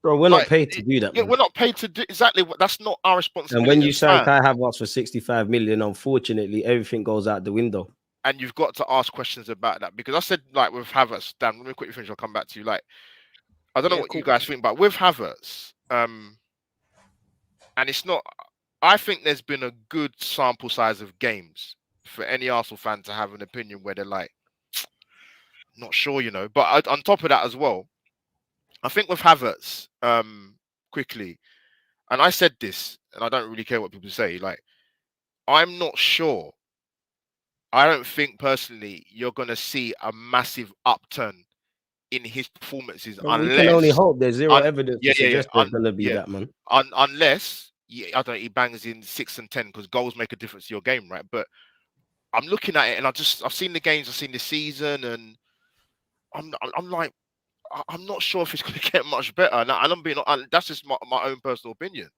Bro, we're not paid to do that. Yeah, we're not paid to do exactly what. That's not our responsibility. And when you say Kai Havertz for 65 million, unfortunately, everything goes out the window. And you've got to ask questions about that, because I said, like, with Havertz, Dan, let me quickly finish. I'll come back to you. Like, I don't know what you guys think, but with Havertz, and it's not. I think there's been a good sample size of games for any Arsenal fan to have an opinion where they're like, not sure, you know. But on top of that as well, I think with Havertz, quickly, and I said this, and I don't really care what people say. Like, I'm not sure. I don't think personally you're going to see a massive upturn in his performances, unless we can only hope. There's zero evidence to suggest there's going to be that, man. Unless I don't know, he bangs in 6 and 10, because goals make a difference to your game, right? But I'm looking at it, and I've seen the games I've seen this season, and I'm like, I'm not sure if it's going to get much better. And that's just my own personal opinion.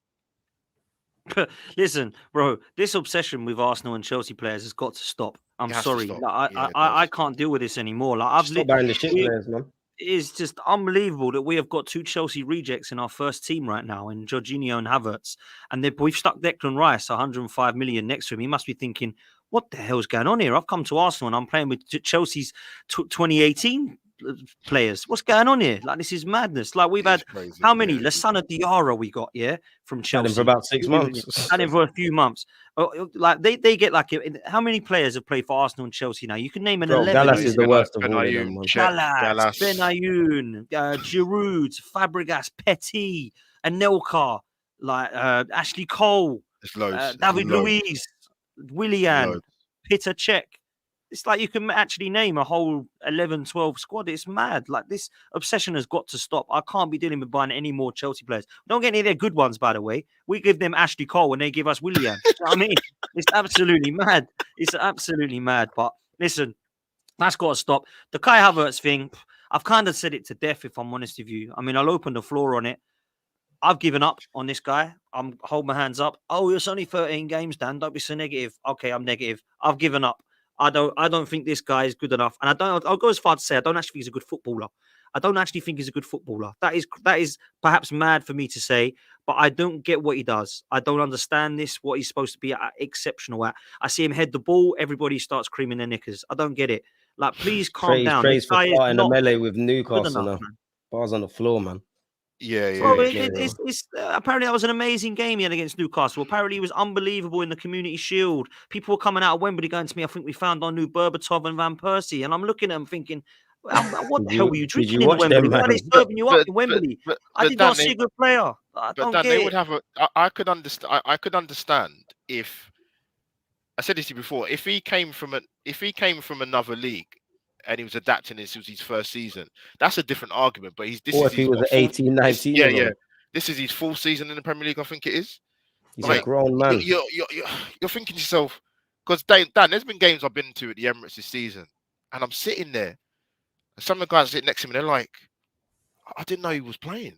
Listen, bro, this obsession with Arsenal and Chelsea players has got to stop. I'm sorry. Like, I can't deal with this anymore. Like, Stop buying the shit players, man. It's just unbelievable that we have got 2 Chelsea rejects in our first team right now, in Jorginho and Havertz. And we've stuck Declan Rice 105 million next to him. He must be thinking, what the hell's going on here? I've come to Arsenal and I'm playing with Chelsea's 2018 players. What's going on here? Like, this is madness. Like, we've had crazy. How many? Lasana Diarra we got, from Chelsea. Had him for about 6 months. Had him for a few months. Like, they get like, how many players have played for Arsenal and Chelsea now? You can name an 11. Gallas is the worst of all of them. Gallas, Benayoun, Giroud, Fabregas, Petit, Anelka, like Ashley Cole, David Luiz, Willian, Peter Cech. It's like you can actually name a whole 11, 12 squad. It's mad. Like, this obsession has got to stop. I can't be dealing with buying any more Chelsea players. Don't get any of their good ones, by the way. We give them Ashley Cole and they give us Willian. You know what I mean? It's absolutely mad. It's absolutely mad. But listen, that's got to stop. The Kai Havertz thing, I've kind of said it to death, if I'm honest with you. I mean, I'll open the floor on it. I've given up on this guy. I'm holding my hands up. Oh, it's only 13 games, Dan. Don't be so negative. Okay, I'm negative. I've given up. I don't think this guy is good enough. And I'll go as far to say I don't actually think he's a good footballer. I don't actually think he's a good footballer. That is perhaps mad for me to say, but I don't get what he does. I don't understand what he's supposed to be exceptional at. I see him head the ball, everybody starts creaming their knickers. I don't get it. Like, please calm down. Praise for starting a melee with Newcastle now. Bars on the floor, man. It's apparently that was an amazing game he had against Newcastle. Apparently he was unbelievable in the Community Shield. People were coming out of Wembley going to me, I think we found our new Berbatov and Van Persie. And I'm looking at them thinking, what the hell were you drinking in Wembley? Why are they serving you up in Wembley? I did not see a good player. I don't get it. I could understand if, I said this to you before, if he came from another league and he was adapting this was his first season, that's a different argument. But if he was 18, 19. Yeah. This is his full season in the Premier League, I think it is. He's a grown man. You're thinking to yourself, because Dan, there's been games I've been to at the Emirates this season, and I'm sitting there, and some of the guys sitting next to me, they're like, I didn't know he was playing.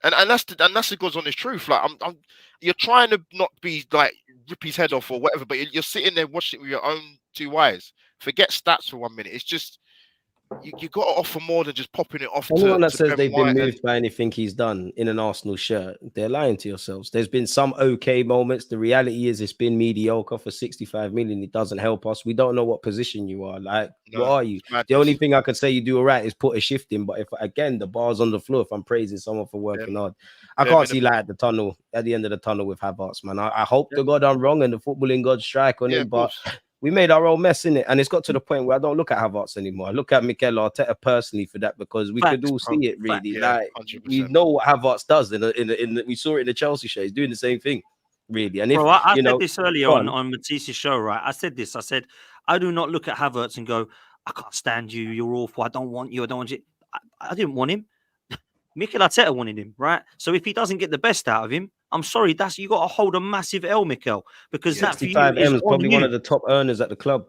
And that's the God's honest truth. Like, you're trying to not be like rip his head off or whatever, but you're sitting there watching it with your own 2 eyes. Forget stats for 1 minute. It's just you got to offer more than just popping it off. Anyone that says they've been moved by anything he's done in an Arsenal shirt, they're lying to yourselves. There's been some okay moments. The reality is it's been mediocre for 65 million. It doesn't help us. We don't know what position you are. Like, what are you? The only thing I could say you do all right is put a shift in. But if, again, the bar's on the floor, if I'm praising someone for working hard, I can't see light at the end of the tunnel with Havertz, man. I hope to God I'm wrong and the footballing God strike on him, but we made our own mess in it, and it's got to the point where I don't look at Havertz anymore. I look at Mikel Arteta personally for that, because we could all see it really. Like, 100%. We know what Havertz does. We saw it in the Chelsea show. He's doing the same thing, really. And if I said this earlier on Matisse's show, right? I said this. I said I do not look at Havertz and go, I can't stand you. You're awful. I don't want you. I don't want you. I didn't want him. Mikel Arteta wanted him, right? So if he doesn't get the best out of him, I'm sorry, you got to hold a massive L, Mikel, because that for you is probably one of the top earners at the club.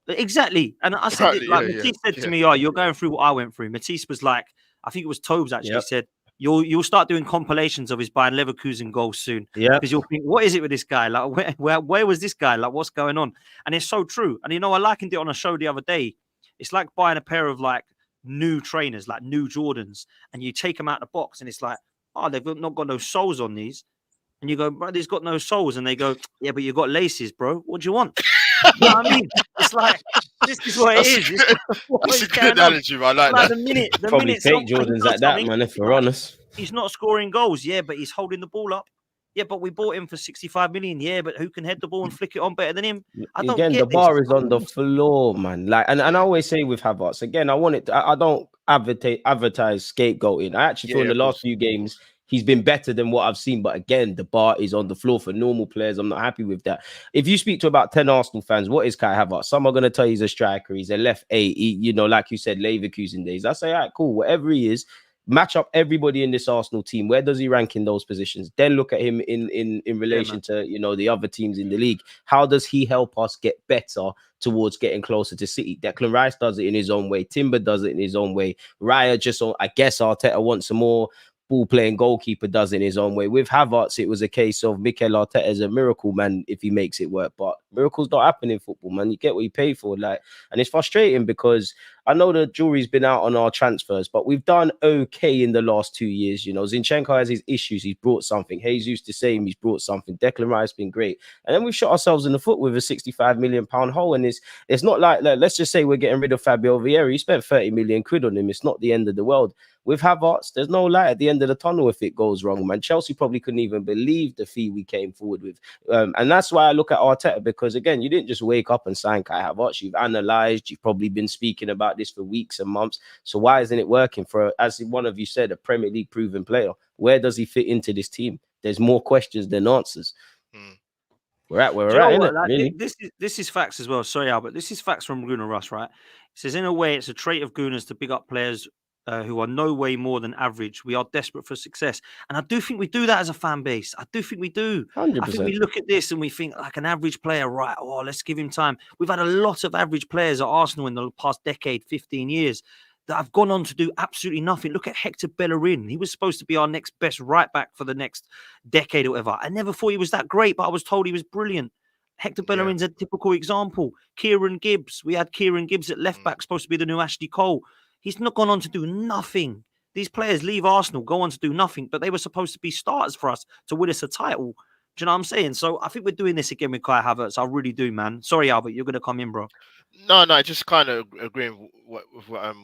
Exactly. And I said it, like, Matisse said to me, you're going through what I went through. Matisse was like, I think it was Tobes actually said, you'll start doing compilations of his Bayern Leverkusen goals soon. Yeah. Because you'll think, what is it with this guy? Like, where was this guy? Like, what's going on? And it's so true. And I likened it on a show the other day. It's like buying a pair of like new trainers, like new Jordans, and you take them out of the box and it's like, oh, they've not got no soles on these. And you go, bro, they've got no soles. And they go, yeah, but you've got laces, bro. What do you want? You know what I mean? It's like, this is what it is. That's a good analogy. I like that. The minute fake Jordans like that, man, if we're honest. He's not scoring goals, but he's holding the ball up. Yeah, but we bought him for 65 million. Yeah, but who can head the ball and flick it on better than him? The bar is on the floor, man. Like, and I always say with Havertz, again, I don't advertise scapegoating. I actually feel in the last few games he's been better than what I've seen. But again, the bar is on the floor for normal players. I'm not happy with that. If you speak to about 10 Arsenal fans, what is Kai Havertz? Some are going to tell you he's a striker. He's a left eight. Like you said, Leverkusen days. I say, all right, cool. Whatever he is, match up everybody in this Arsenal team. Where does he rank in those positions? Then look at him in relation to, you know, the other teams in the league. How does he help us get better towards getting closer to City? Declan Rice does it in his own way. Timber does it in his own way. Raya I guess Arteta wants some more ball-playing goalkeeper does in his own way. With Havertz, it was a case of Mikel Arteta is a miracle man if he makes it work. But miracles don't happen in football, man. You get what you pay for. Like, and it's frustrating because I know the jury's been out on our transfers, but we've done okay in the last 2 years. You know, Zinchenko has his issues. He's brought something. Jesus the same. He's brought something. Declan Rice has been great. And then we've shot ourselves in the foot with a £65 million hole. And it's not like, let's just say we're getting rid of Fabio Vieira. He spent 30 million quid on him. It's not the end of the world. With Havertz, there's no light at the end of the tunnel if it goes wrong, man. Chelsea probably couldn't even believe the fee we came forward with. And that's why I look at Arteta, because, again, you didn't just wake up and sign Kai Havertz. You've analysed. You've probably been speaking about this for weeks and months. So why isn't it working for, as one of you said, a Premier League proven player? Where does he fit into this team? There's more questions than answers. We're at where we're at, innit? Like, really? This is facts as well. Sorry, Albert. This is facts from Gunnar Russ, right? It says, in a way, it's a trait of Gunnar's to pick up players who are no way more than average. We are desperate for success. And I do think we do that as a fan base. I do think we do. 100%. I think we look at this and we think, like, an average player, right? Oh, let's give him time. We've had a lot of average players at Arsenal in the past decade, 15 years, that have gone on to do absolutely nothing. Look at Hector Bellerin. He was supposed to be our next best right back for the next decade or whatever. I never thought he was that great, but I was told he was brilliant. Hector Bellerin's a typical example. Kieran Gibbs. We had Kieran Gibbs at left back, supposed to be the new Ashley Cole. He's not gone on to do nothing. These players leave Arsenal, go on to do nothing, but they were supposed to be starters for us to win us a title. Do you know what I'm saying? So I think we're doing this again with Kai Havertz. I really do, man. Sorry, Albert, you're going to come in, bro. No, just kind of agreeing with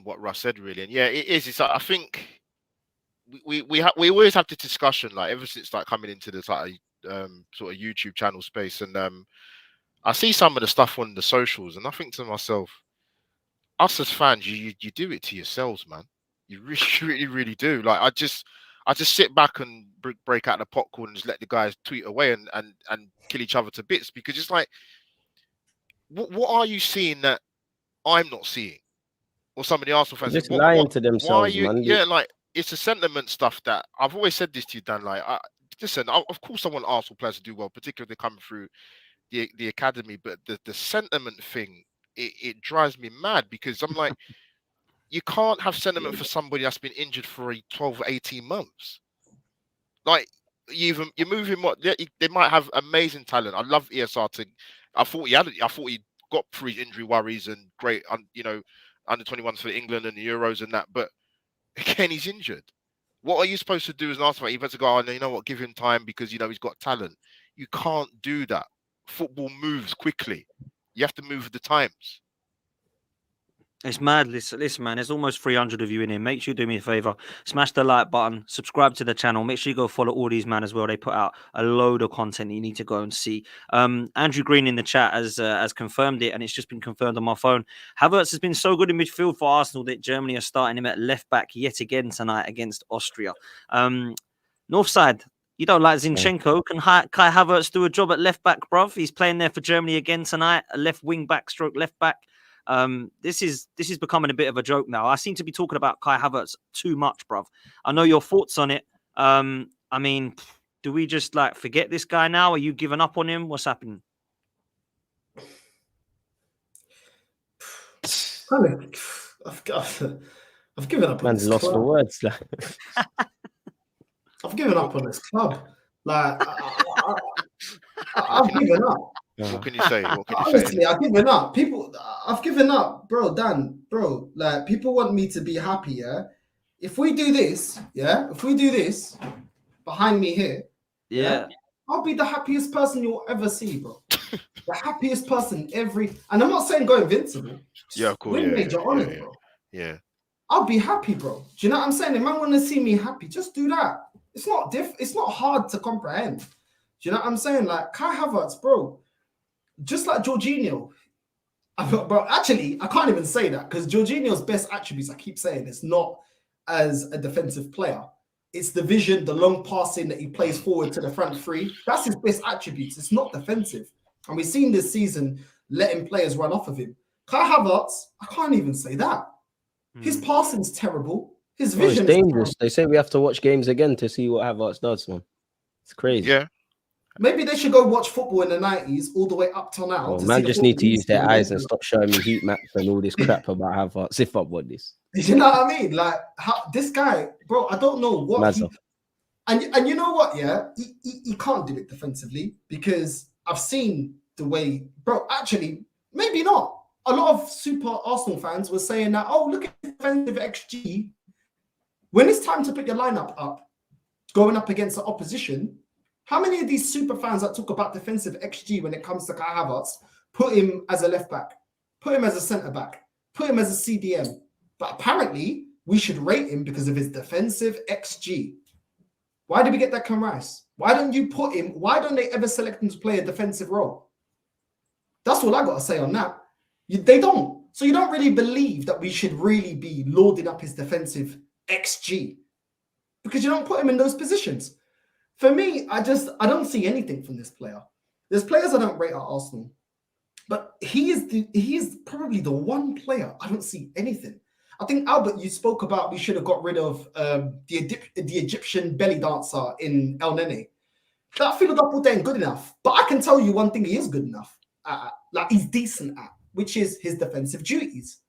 what Russ said, really. And yeah, it is. It's like, I think we always have this discussion, like, ever since, like, coming into this, like, sort of YouTube channel space, and I see some of the stuff on the socials, and I think to myself, us as fans, you do it to yourselves, man. You really do. Like, I just sit back and break out the popcorn and just let the guys tweet away and kill each other to bits, because it's like, what are you seeing that I'm not seeing, or some of the Arsenal fans just lying to themselves, man. Yeah, like, it's a sentiment stuff that I've always said this to you, Dan. Like, listen, of course I want Arsenal players to do well, particularly if they come through the academy, but the sentiment thing, it drives me mad, because I'm like, you can't have sentiment for somebody that's been injured for 12 or 18 months. Like, you're moving they might have amazing talent. I love ESR. I thought he got through his injury worries and great, you know, under 21s for England and the Euros and that. But again, he's injured. What are you supposed to do as an Arsenal? You've got to go, you know what, give him time because, you know, he's got talent. You can't do that. Football moves quickly. You have to move with the times. It's mad. Listen, man, there's almost 300 of you in here. Make sure you do me a favor. Smash the like button. Subscribe to the channel. Make sure you go follow all these man as well. They put out a load of content that you need to go and see. Andrew Green in the chat has confirmed it, and it's just been confirmed on my phone. Havertz has been so good in midfield for Arsenal that Germany are starting him at left back yet again tonight against Austria. Northside, you don't like Zinchenko. Can Kai Havertz do a job at left back, bruv? He's playing there for Germany again tonight. A left wing back stroke left back. This is becoming a bit of a joke now. I seem to be talking about Kai Havertz too much, bruv. I know your thoughts on it. I mean, do we just, like, forget this guy now? Are you giving up on him? What's happening? I've given up on Man's this lost club. for words. I've given up on this club. Like, I've given up. What can you say? Honestly, I've given up. I've given up, bro. Dan, bro. Like, people want me to be happy. Yeah. If we do this behind me here, I'll be the happiest person you'll ever see, bro. The happiest person and I'm not saying go invincible. Yeah, of course. Win major honors, bro. Yeah. I'll be happy, bro. Do you know what I'm saying? If man want to see me happy, just do that. It's not hard to comprehend. Do you know what I'm saying? Like, Kai Havertz, bro. Just like Jorginho, bro. Actually, I can't even say that, because Jorginho's best attributes, I keep saying, it's not as a defensive player. It's the vision, the long passing that he plays forward to the front three. That's his best attributes. It's not defensive. And we've seen this season letting players run off of him. Kai Havertz, I can't even say that. His passing's terrible. His Bro, it's vision is dangerous. They say we have to watch games again to see what Havertz does, man. It's crazy. Yeah. Maybe they should go watch football in the 90s all the way up till now. Oh, To man, see just the need to use their football eyes and stop showing me heat maps and all this crap about Havertz. If up what this. You know what I mean? Like this guy, bro. I don't know what he. And you know what? Yeah, he can't do it defensively because I've seen the way, bro. Actually, maybe not. A lot of super Arsenal fans were saying that. Oh, look at defensive XG. When it's time to put your lineup up, going up against the opposition. How many of these super fans that talk about defensive XG when it comes to Kai Havertz put him as a left back, put him as a centre back, put him as a CDM? But apparently, we should rate him because of his defensive XG. Why did we get Declan Rice? Why don't you put him? Why don't they ever select him to play a defensive role? That's all I got to say on that. They don't. So you don't really believe that we should really be lauding up his defensive XG because you don't put him in those positions. For me, I don't see anything from this player. There's players I don't rate at Arsenal, but he is probably the one player I don't see anything. I think, Albert, you spoke about we should have got rid of the Egyptian belly dancer in El Nene. That Philadelphia ain't good enough. But I can tell you one thing he is good enough at, like he's decent at, which is his defensive duties.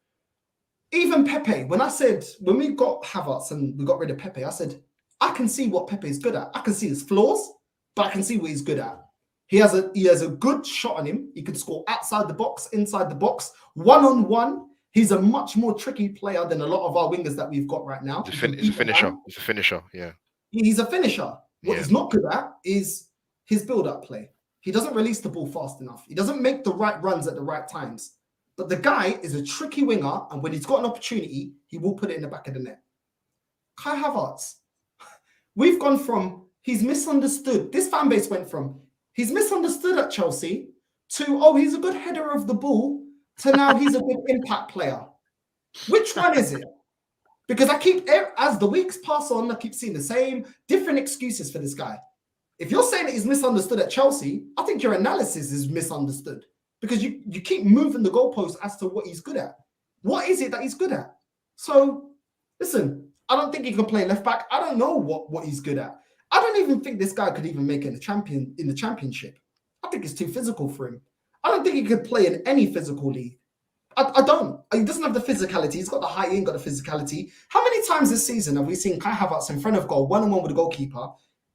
Even Pepe, when we got Havertz and we got rid of Pepe, I said, I can see what Pepe is good at. I can see his flaws, but I can see what he's good at. He has a good shot on him. He can score outside the box, inside the box, one-on-one. He's a much more tricky player than a lot of our wingers that we've got right now. He's a finisher. He's a finisher, yeah. He's a finisher. What he's not good at is his build-up play. He doesn't release the ball fast enough. He doesn't make the right runs at the right times. But the guy is a tricky winger, and when he's got an opportunity, he will put it in the back of the net. Kai Havertz. We've gone from he's misunderstood. This fan base went from he's misunderstood at Chelsea to, oh, he's a good header of the ball to now he's a good impact player. Which one is it? Because as the weeks pass on, I keep seeing the same different excuses for this guy. If you're saying that he's misunderstood at Chelsea, I think your analysis is misunderstood because you keep moving the goalposts as to what he's good at. What is it that he's good at? So, listen, I don't think he can play left back. I don't know what he's good at. I don't even think this guy could even make it in the championship. I think it's too physical for him. I don't think he could play in any physical league. I don't. He doesn't have the physicality. He's got the height. He ain't got the physicality. How many times this season have we seen Kai Havertz in front of goal, one-on-one with the goalkeeper,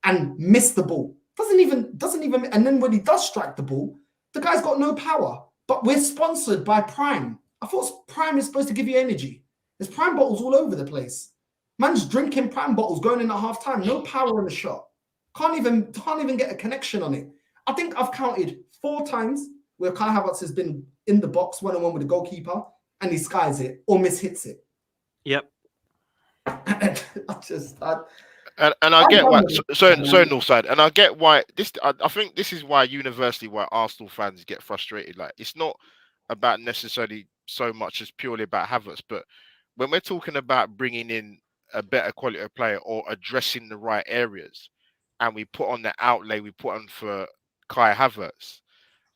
and miss the ball? Doesn't even. And then when he does strike the ball, the guy's got no power. But we're sponsored by Prime. I thought Prime is supposed to give you energy. There's Prime bottles all over the place. Man's drinking Prime bottles, going in at half time. No power in the shot. Can't even get a connection on it. I think I've counted 4 times where Kai Havertz has been in the box one-on-one with the goalkeeper and he skies it or mishits it. Yep. I get why. So Northside, and I get why this. I think this is why universally why Arsenal fans get frustrated. Like it's not about necessarily so much as purely about Havertz, but when we're talking about bringing in a better quality of player or addressing the right areas, and we put on the outlay we put on for Kai Havertz,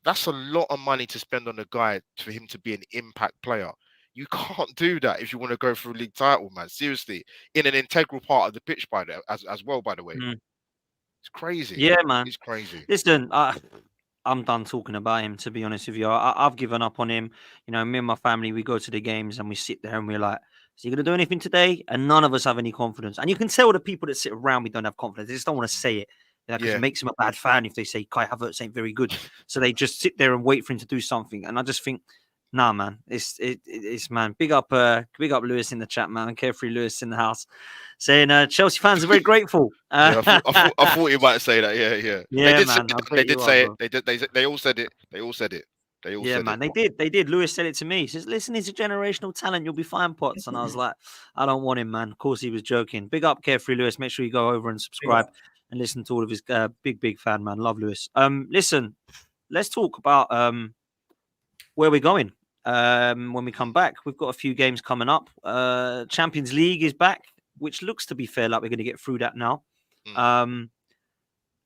that's a lot of money to spend on a guy for him to be an impact player. You can't do that if you want to go for a league title, man. Seriously, in an integral part of the pitch, as well. By the way, it's crazy. Yeah, man, it's crazy. Listen, I'm done talking about him. To be honest with you, I've given up on him. You know, me and my family, we go to the games and we sit there and we're like, "Is he going to do anything today?" And none of us have any confidence. And you can tell the people that sit around me don't have confidence. They just don't want to say it. Because it makes him a bad fan if they say Kai Havertz ain't very good. So they just sit there and wait for him to do something. And I just think, nah, man, it's man. Big up Luiz in the chat, man. Carefree Luiz in the house, saying Chelsea fans are very grateful. I thought you might say that. Yeah, they did say it. They all said it. They did. Luiz said it to me. He says, "Listen, he's a generational talent. You'll be fine, Potts." And I was like, "I don't want him, man." Of course, he was joking. Big up, Carefree Luiz. Make sure you go over and subscribe. And listen to all of his big fan, man. Love Luiz. Listen, let's talk about where we're going when we come back. We've got a few games coming up. Champions League is back, which looks to be fair, like we're going to get through that now. I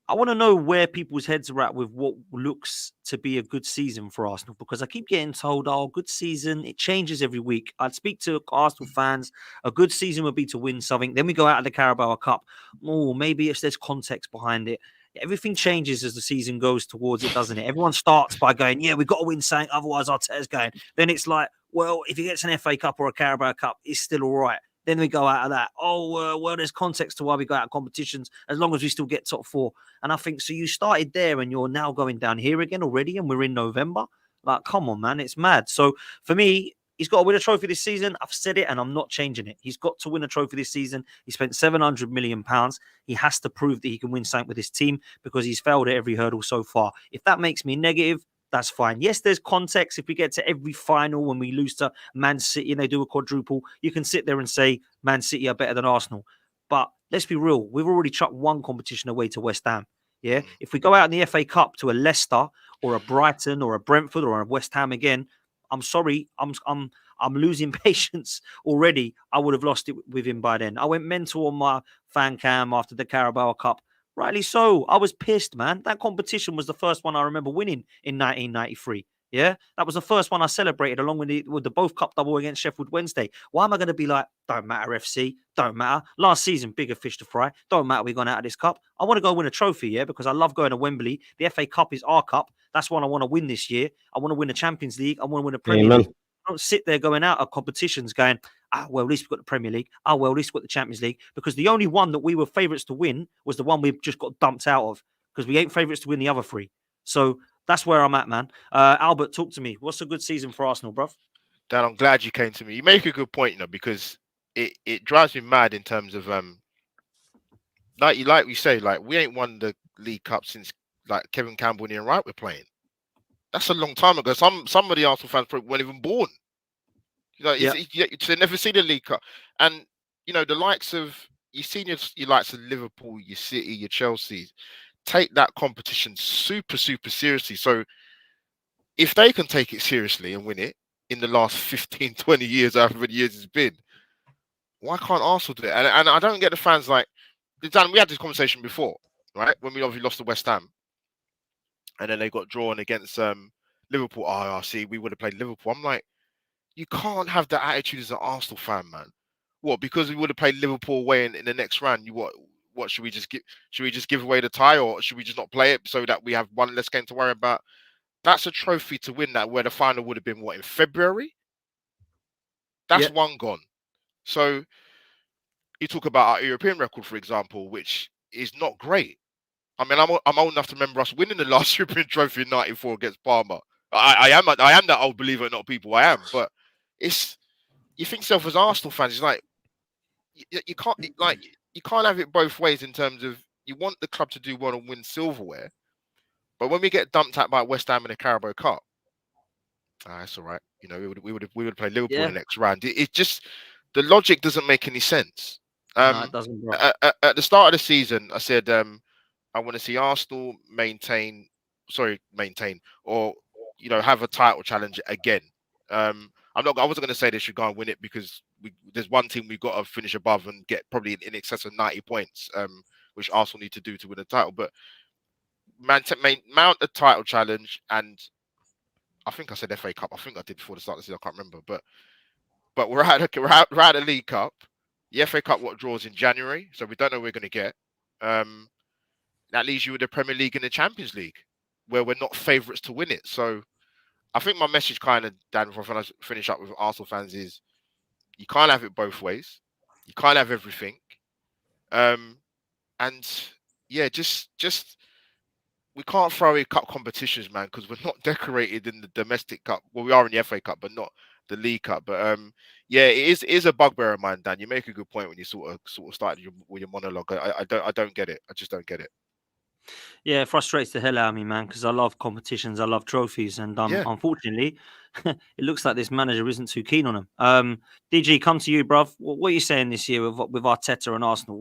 I want to know where people's heads are at with what looks to be a good season for Arsenal, because I keep getting told, oh, good season, it changes every week. I'd speak to Arsenal fans, a good season would be to win something. Then we go out of the Carabao Cup. Oh, maybe if there's context behind it. Everything changes as the season goes towards it, doesn't it? Everyone starts by going, yeah, we've got to win something, otherwise Arteta's going. Then it's like, well, if he gets an FA Cup or a Carabao Cup, it's still all right. Then we go out of that. Oh, well, there's context to why we go out of competitions as long as we still get top 4. And I think, so you started there and you're now going down here again already and we're in November? Like, come on, man, it's mad. So for me, he's got to win a trophy this season. I've said it and I'm not changing it. He's got to win a trophy this season. He spent £700 million. He has to prove that he can win something with his team because he's failed at every hurdle so far. If that makes me negative, that's fine. Yes, there's context. If we get to every final when we lose to Man City and they do a quadruple, you can sit there and say Man City are better than Arsenal. But let's be real. We've already chucked one competition away to West Ham. Yeah. If we go out in the FA Cup to a Leicester or a Brighton or a Brentford or a West Ham again, I'm sorry. I'm losing patience already. I would have lost it with him by then. I went mental on my fan cam after the Carabao Cup. Rightly so. I was pissed, man. That competition was the first one I remember winning in 1993. Yeah, that was the first one I celebrated along with the both cup double against Sheffield Wednesday. Why am I going to be like, don't matter, FC, don't matter. Last season, bigger fish to fry. Don't matter, we've gone out of this cup. I want to go win a trophy, yeah, because I love going to Wembley. The FA Cup is our cup. That's one I want to win this year. I want to win the Champions League. I want to win a Premier League. I don't sit there going out of competitions going, well, at least we've got the Premier League. Well, at least we've got the Champions League. Because the only one that we were favourites to win was the one we just got dumped out of. Because we ain't favourites to win the other 3. So that's where I'm at, man. Albert, talk to me. What's a good season for Arsenal, bruv? Dan, I'm glad you came to me. You make a good point, because it drives me mad in terms of like we say, like we ain't won the League Cup since like Kevin Campbell and Ian Wright were playing. That's a long time ago. Some of the Arsenal fans probably weren't even born. They never seen the League Cup, and the likes of your likes of Liverpool, your City, your Chelsea, take that competition super seriously. So if they can take it seriously and win it in the last 15, 20 years, however many years it's been, why can't Arsenal do it? And I don't get the fans like Dan. We had this conversation before, right? When we obviously lost to West Ham, and then they got drawn against Liverpool. See, we would have played Liverpool. I'm like, you can't have that attitude as an Arsenal fan, man. What? Because we would have played Liverpool away in the next round. What should we just give? Should we just give away the tie, or should we just not play it so that we have one less game to worry about? That's a trophy to win that, where the final would have been in February. That's one gone. So you talk about our European record, for example, which is not great. I mean, I'm old enough to remember us winning the last European trophy in '94 against Parma. I am that old, believe it or not, people. I am, but you think yourself as Arsenal fans, it's like you can't have it both ways in terms of you want the club to do well and win silverware, but when we get dumped out by West Ham in the Carabao Cup, that's all right. We would play Liverpool in the next round. It just, the logic doesn't make any sense. No, it doesn't. At the start of the season, I said I want to see Arsenal maintain, or have a title challenge again. I wasn't going to say they should go and win it, because there's one team we've got to finish above and get probably in excess of 90 points, which Arsenal need to do to win the title. But mount a title challenge, and I think I said FA Cup. I think I did before the start of the season. I can't remember, but we're at the League Cup. The FA Cup draws in January, so we don't know what we're going to get. That leaves you with the Premier League and the Champions League, where we're not favourites to win it. So I think my message, kind of, Dan, before I finish up with Arsenal fans, is you can't have it both ways. You can't have everything. Just we can't throw away cup competitions, man, because we're not decorated in the domestic cup. Well, we are in the FA Cup, but not the League Cup. But it is a bugbear of mine, Dan. You make a good point when you sort of started with your monologue. I don't get it. I just don't get it. Yeah, it frustrates the hell out of me, man, because I love competitions, I love trophies, and unfortunately, it looks like this manager isn't too keen on them. DG, come to you, bruv. What are you saying this year with Arteta and Arsenal?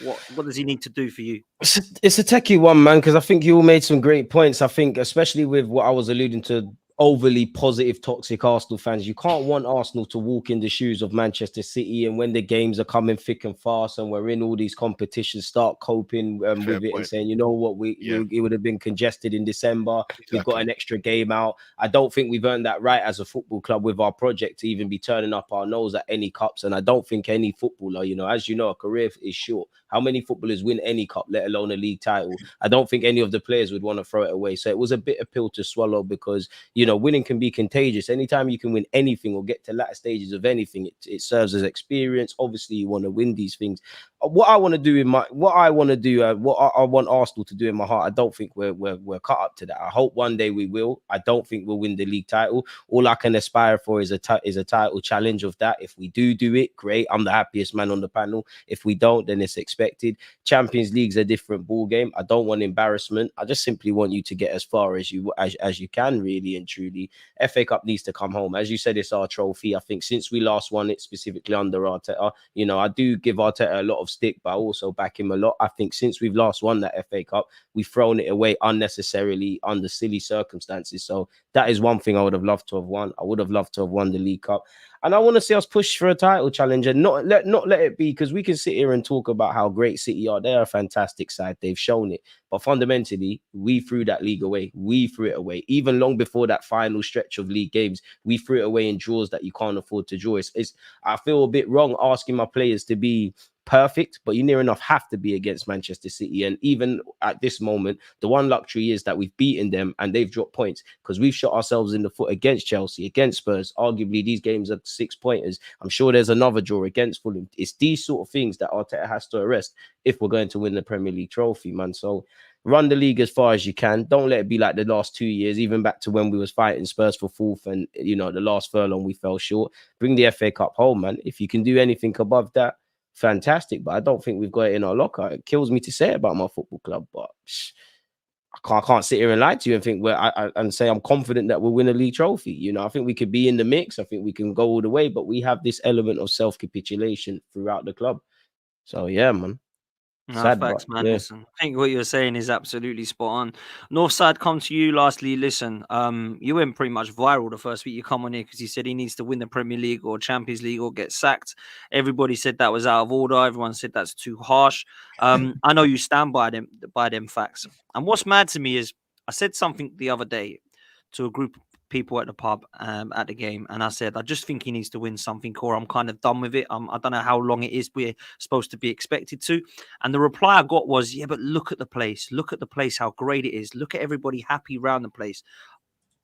What does he need to do for you? It's a techie one, man, because I think you all made some great points. I think, especially with what I was alluding to overly positive, toxic Arsenal fans. You can't want Arsenal to walk in the shoes of Manchester City, and when the games are coming thick and fast and we're in all these competitions, start coping with it and saying, you know what, it would have been congested in December. Exactly. We've got an extra game out. I don't think we've earned that right as a football club with our project to even be turning up our nose at any cups. And I don't think any footballer, as you know, a career is short. How many footballers win any cup, let alone a league title? I don't think any of the players would want to throw it away. So it was a bitter pill to swallow because, winning can be contagious. Anytime you can win anything or get to latter stages of anything, it serves as experience. Obviously, you want to win these things. What I want Arsenal to do in my heart, I don't think we're cut up to that. I hope one day we will. I don't think we'll win the league title. All I can aspire for is a title challenge of that. If we do it, great. I'm the happiest man on the panel. If we don't, then it's expected. Champions League's a different ball game. I don't want embarrassment. I just simply want you to get as far as you can, really and truly. FA Cup needs to come home. As you said, it's our trophy. I think since we last won it, specifically under Arteta, I do give Arteta a lot of stick, but I also back him a lot. I think since we've last won that FA Cup, we've thrown it away unnecessarily under silly circumstances. So that is one thing I would have loved to have won. I would have loved to have won the League Cup. And I want to see us push for a title challenge and not let it be, because we can sit here and talk about how great City are. They are a fantastic side. They've shown it. But fundamentally, we threw that league away. We threw it away. Even long before that final stretch of league games, we threw it away in draws that you can't afford to draw. I feel a bit wrong asking my players to be perfect, but you near enough have to be against Manchester City. And even at this moment, the one luxury is that we've beaten them and they've dropped points, because we've shot ourselves in the foot against Chelsea, against Spurs. Arguably, these games are 6-pointers. I'm sure there's another draw against Fulham. It's these sort of things that Arteta has to arrest if we're going to win the Premier League trophy, man. So run the league as far as you can. Don't let it be like the last 2 years, even back to when we was fighting Spurs for fourth and, the last furlong we fell short. Bring the FA Cup home, man. If you can do anything above that, fantastic. But I don't think we've got it in our locker. It kills me to say it about my football club, but I can't sit here and lie to you and think and say I'm confident that we'll win a league trophy. I think we could be in the mix. I think we can go all the way, but we have this element of self-capitulation throughout the club. So yeah, man. No, facts, man. Yeah. Listen, I think what you're saying is absolutely spot on. Northside, come to you lastly. Listen, you went pretty much viral the first week you come on here because you said he needs to win the Premier League or Champions League or get sacked. Everybody said that was out of order. Everyone said that's too harsh. I know you stand by them facts. And what's mad to me is I said something the other day to a group of people at the pub at the game, and I said I just think he needs to win something, or I'm kind of done with it. I don't know how long it is we're supposed to be expected to. And the reply I got was, yeah, but look at the place, how great it is, look at everybody happy around the place.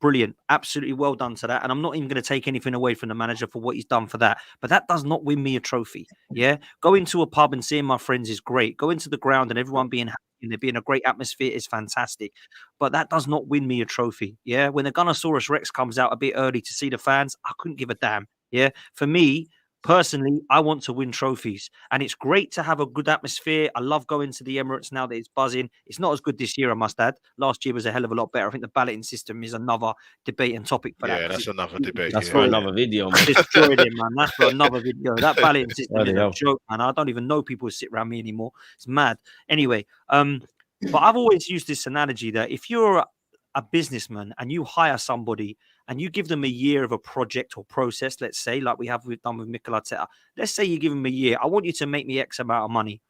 Brilliant, absolutely well done to that. And I'm not even going to take anything away from the manager for what he's done for that, but that does not win me a trophy. Yeah, going to a pub and seeing my friends is great. Going to the ground and everyone being happy and there being a great atmosphere is fantastic, but that does not win me a trophy. Yeah, when the Gunnosaurus Rex comes out a bit early to see the fans, I couldn't give a damn. Yeah, for me personally, I want to win trophies, and it's great to have a good atmosphere. I love going to the Emirates now that it's buzzing. It's not as good this year, I must add. Last year was a hell of a lot better. I think the balloting system is another debate and topic for that. Yeah, that's another debate. That's for another video, man. Destroyed it, man. That's for another video. That balloting system is a joke, man. I don't even know people who sit around me anymore. It's mad. Anyway, but I've always used this analogy that if you're a businessman and you hire somebody and you give them a year of a project or process, let's say, like we've done with Mikel Arteta. Let's say you give him a year. I want you to make me X amount of money.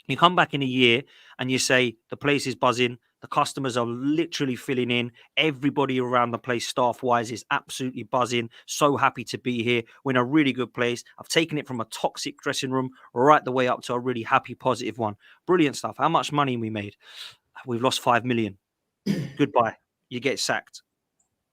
You come back in a year and you say the place is buzzing. The customers are literally filling in. Everybody around the place, staff-wise, is absolutely buzzing. So happy to be here. We're in a really good place. I've taken it from a toxic dressing room right the way up to a really happy, positive one. Brilliant stuff. How much money we made? We've lost 5 million. Goodbye. You get sacked.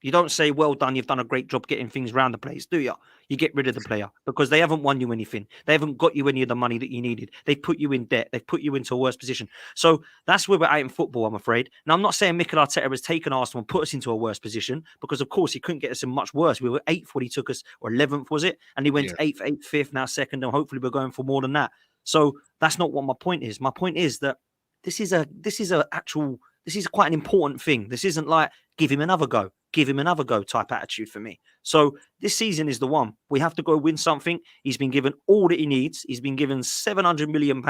You don't say, well done, you've done a great job getting things around the place, do you? You get rid of the player because they haven't won you anything. They haven't got you any of the money that you needed. They put you in debt. They've put you into a worse position. So that's where we're at in football, I'm afraid. Now, I'm not saying Mikel Arteta has taken Arsenal and put us into a worse position because, of course, he couldn't get us in much worse. We were 8th when he took us, or 11th, was it? And he went 8th, 5th, now 2nd, and hopefully we're going for more than that. So that's not what my point is. My point is that this is quite an important thing. This isn't like give him another go type attitude for me. So this season is the one. We have to go win something. He's been given all that he needs. He's been given £700 million,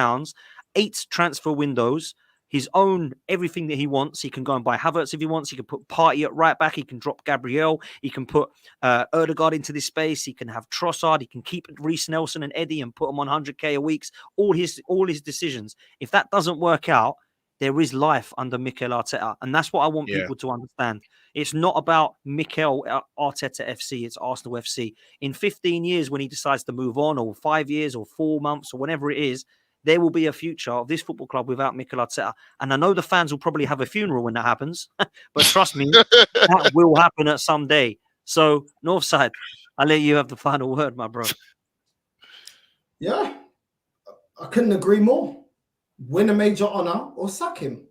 8 transfer windows. his own everything that he wants. He can go and buy Havertz if he wants. He can put Partey at right back. He can drop Gabriel. He can put Ødegaard into this space. He can have Trossard. He can keep Reece Nelson and Eddie and put them on 100k a week. All his decisions. If that doesn't work out, there is life under Mikel Arteta. And that's what I want people to understand. It's not about Mikel Arteta FC. It's Arsenal FC. In 15 years, when he decides to move on, or 5 years, or 4 months, or whatever it is, there will be a future of this football club without Mikel Arteta. And I know the fans will probably have a funeral when that happens. But trust me, that will happen at some day. So, Northside, I'll let you have the final word, my bro. Yeah, I couldn't agree more. Win a major honor or sack him.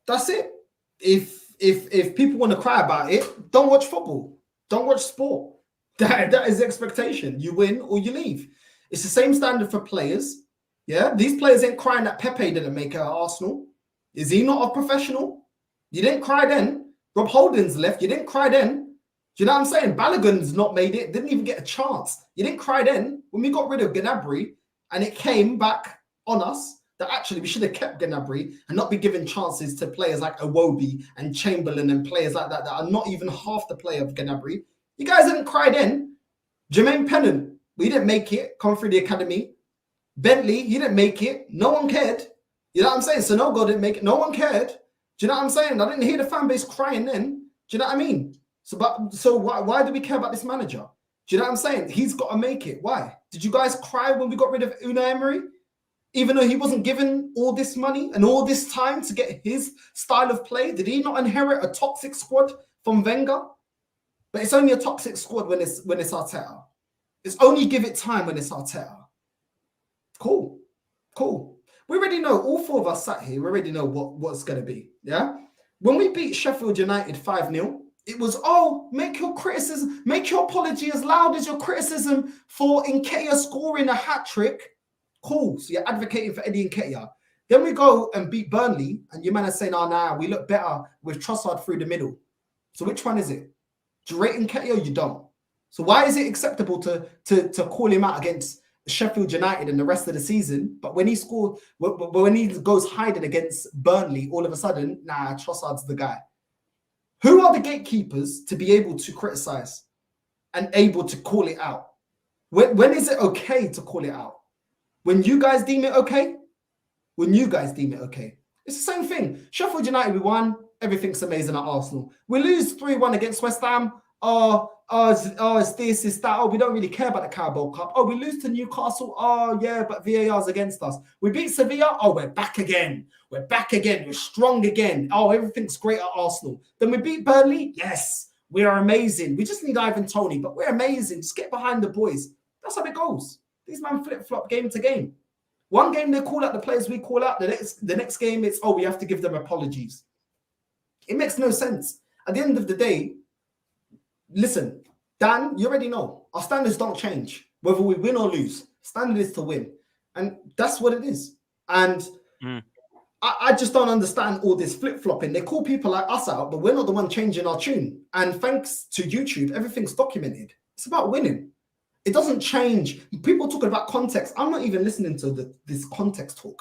That's it. If people want to cry about it, don't watch football. Don't watch sport. That is the expectation. You win or you leave. It's the same standard for players. Yeah, these players ain't crying that Pepe didn't make it at Arsenal. Is he not a professional? You didn't cry then. Rob Holding's left. You didn't cry then. Do you know what I'm saying? Balogun's not made it. Didn't even get a chance. You didn't cry then. When we got rid of Gnabry and it came back on us, that actually we should have kept Gnabry and not be giving chances to players like Iwobi and Chamberlain and players like that are not even half the player of Gnabry. You guys didn't cry then. Jermaine Pennant, we didn't make it, come through the academy. Bentley, he didn't make it. No one cared. You know what I'm saying? Sonogo didn't make it. No one cared. Do you know what I'm saying? I didn't hear the fan base crying then. Do you know what I mean? So why do we care about this manager? Do you know what I'm saying? He's got to make it. Why? Did you guys cry when we got rid of Unai Emery? Even though he wasn't given all this money and all this time to get his style of play, did he not inherit a toxic squad from Wenger? But it's only a toxic squad when it's Arteta. It's only give it time when it's Arteta. Cool. We already know, all four of us sat here, we already know what's going to be, yeah? When we beat Sheffield United 5-0, it was, make your criticism, make your apology as loud as your criticism for Nketiah scoring a hat-trick. Cool, so you're advocating for Eddie Nketiah. Then we go and beat Burnley, and you man are saying, we look better with Trossard through the middle. So which one is it? Do you rate Nketiah or you don't? So why is it acceptable to call him out against Sheffield United and the rest of the season, but when he scored, when he goes hiding against Burnley, all of a sudden, Trossard's the guy? Who are the gatekeepers to be able to criticize and able to call it out? When is it okay to call it out? When you guys deem it okay? When you guys deem it okay? It's the same thing. Sheffield United, we won. Everything's amazing at Arsenal. We lose 3-1 against West Ham. It's this, it's that. We don't really care about the Carabao Cup. We lose to Newcastle. But VAR's against us. We beat Sevilla. We're back again. We're back again. We're strong again. Everything's great at Arsenal. Then we beat Burnley. Yes, we are amazing. We just need Ivan Toney, but we're amazing. Just get behind the boys. That's how it goes. These men flip-flop game to game. One game they call out the players we call out. The next game it's, we have to give them apologies. It makes no sense. At the end of the day, listen, Dan, you already know. Our standards don't change. Whether we win or lose, standard is to win. And that's what it is. And I just don't understand all this flip-flopping. They call people like us out, but we're not the one changing our tune. And thanks to YouTube, everything's documented. It's about winning. It doesn't change. People talking about context. I'm not even listening to this context talk.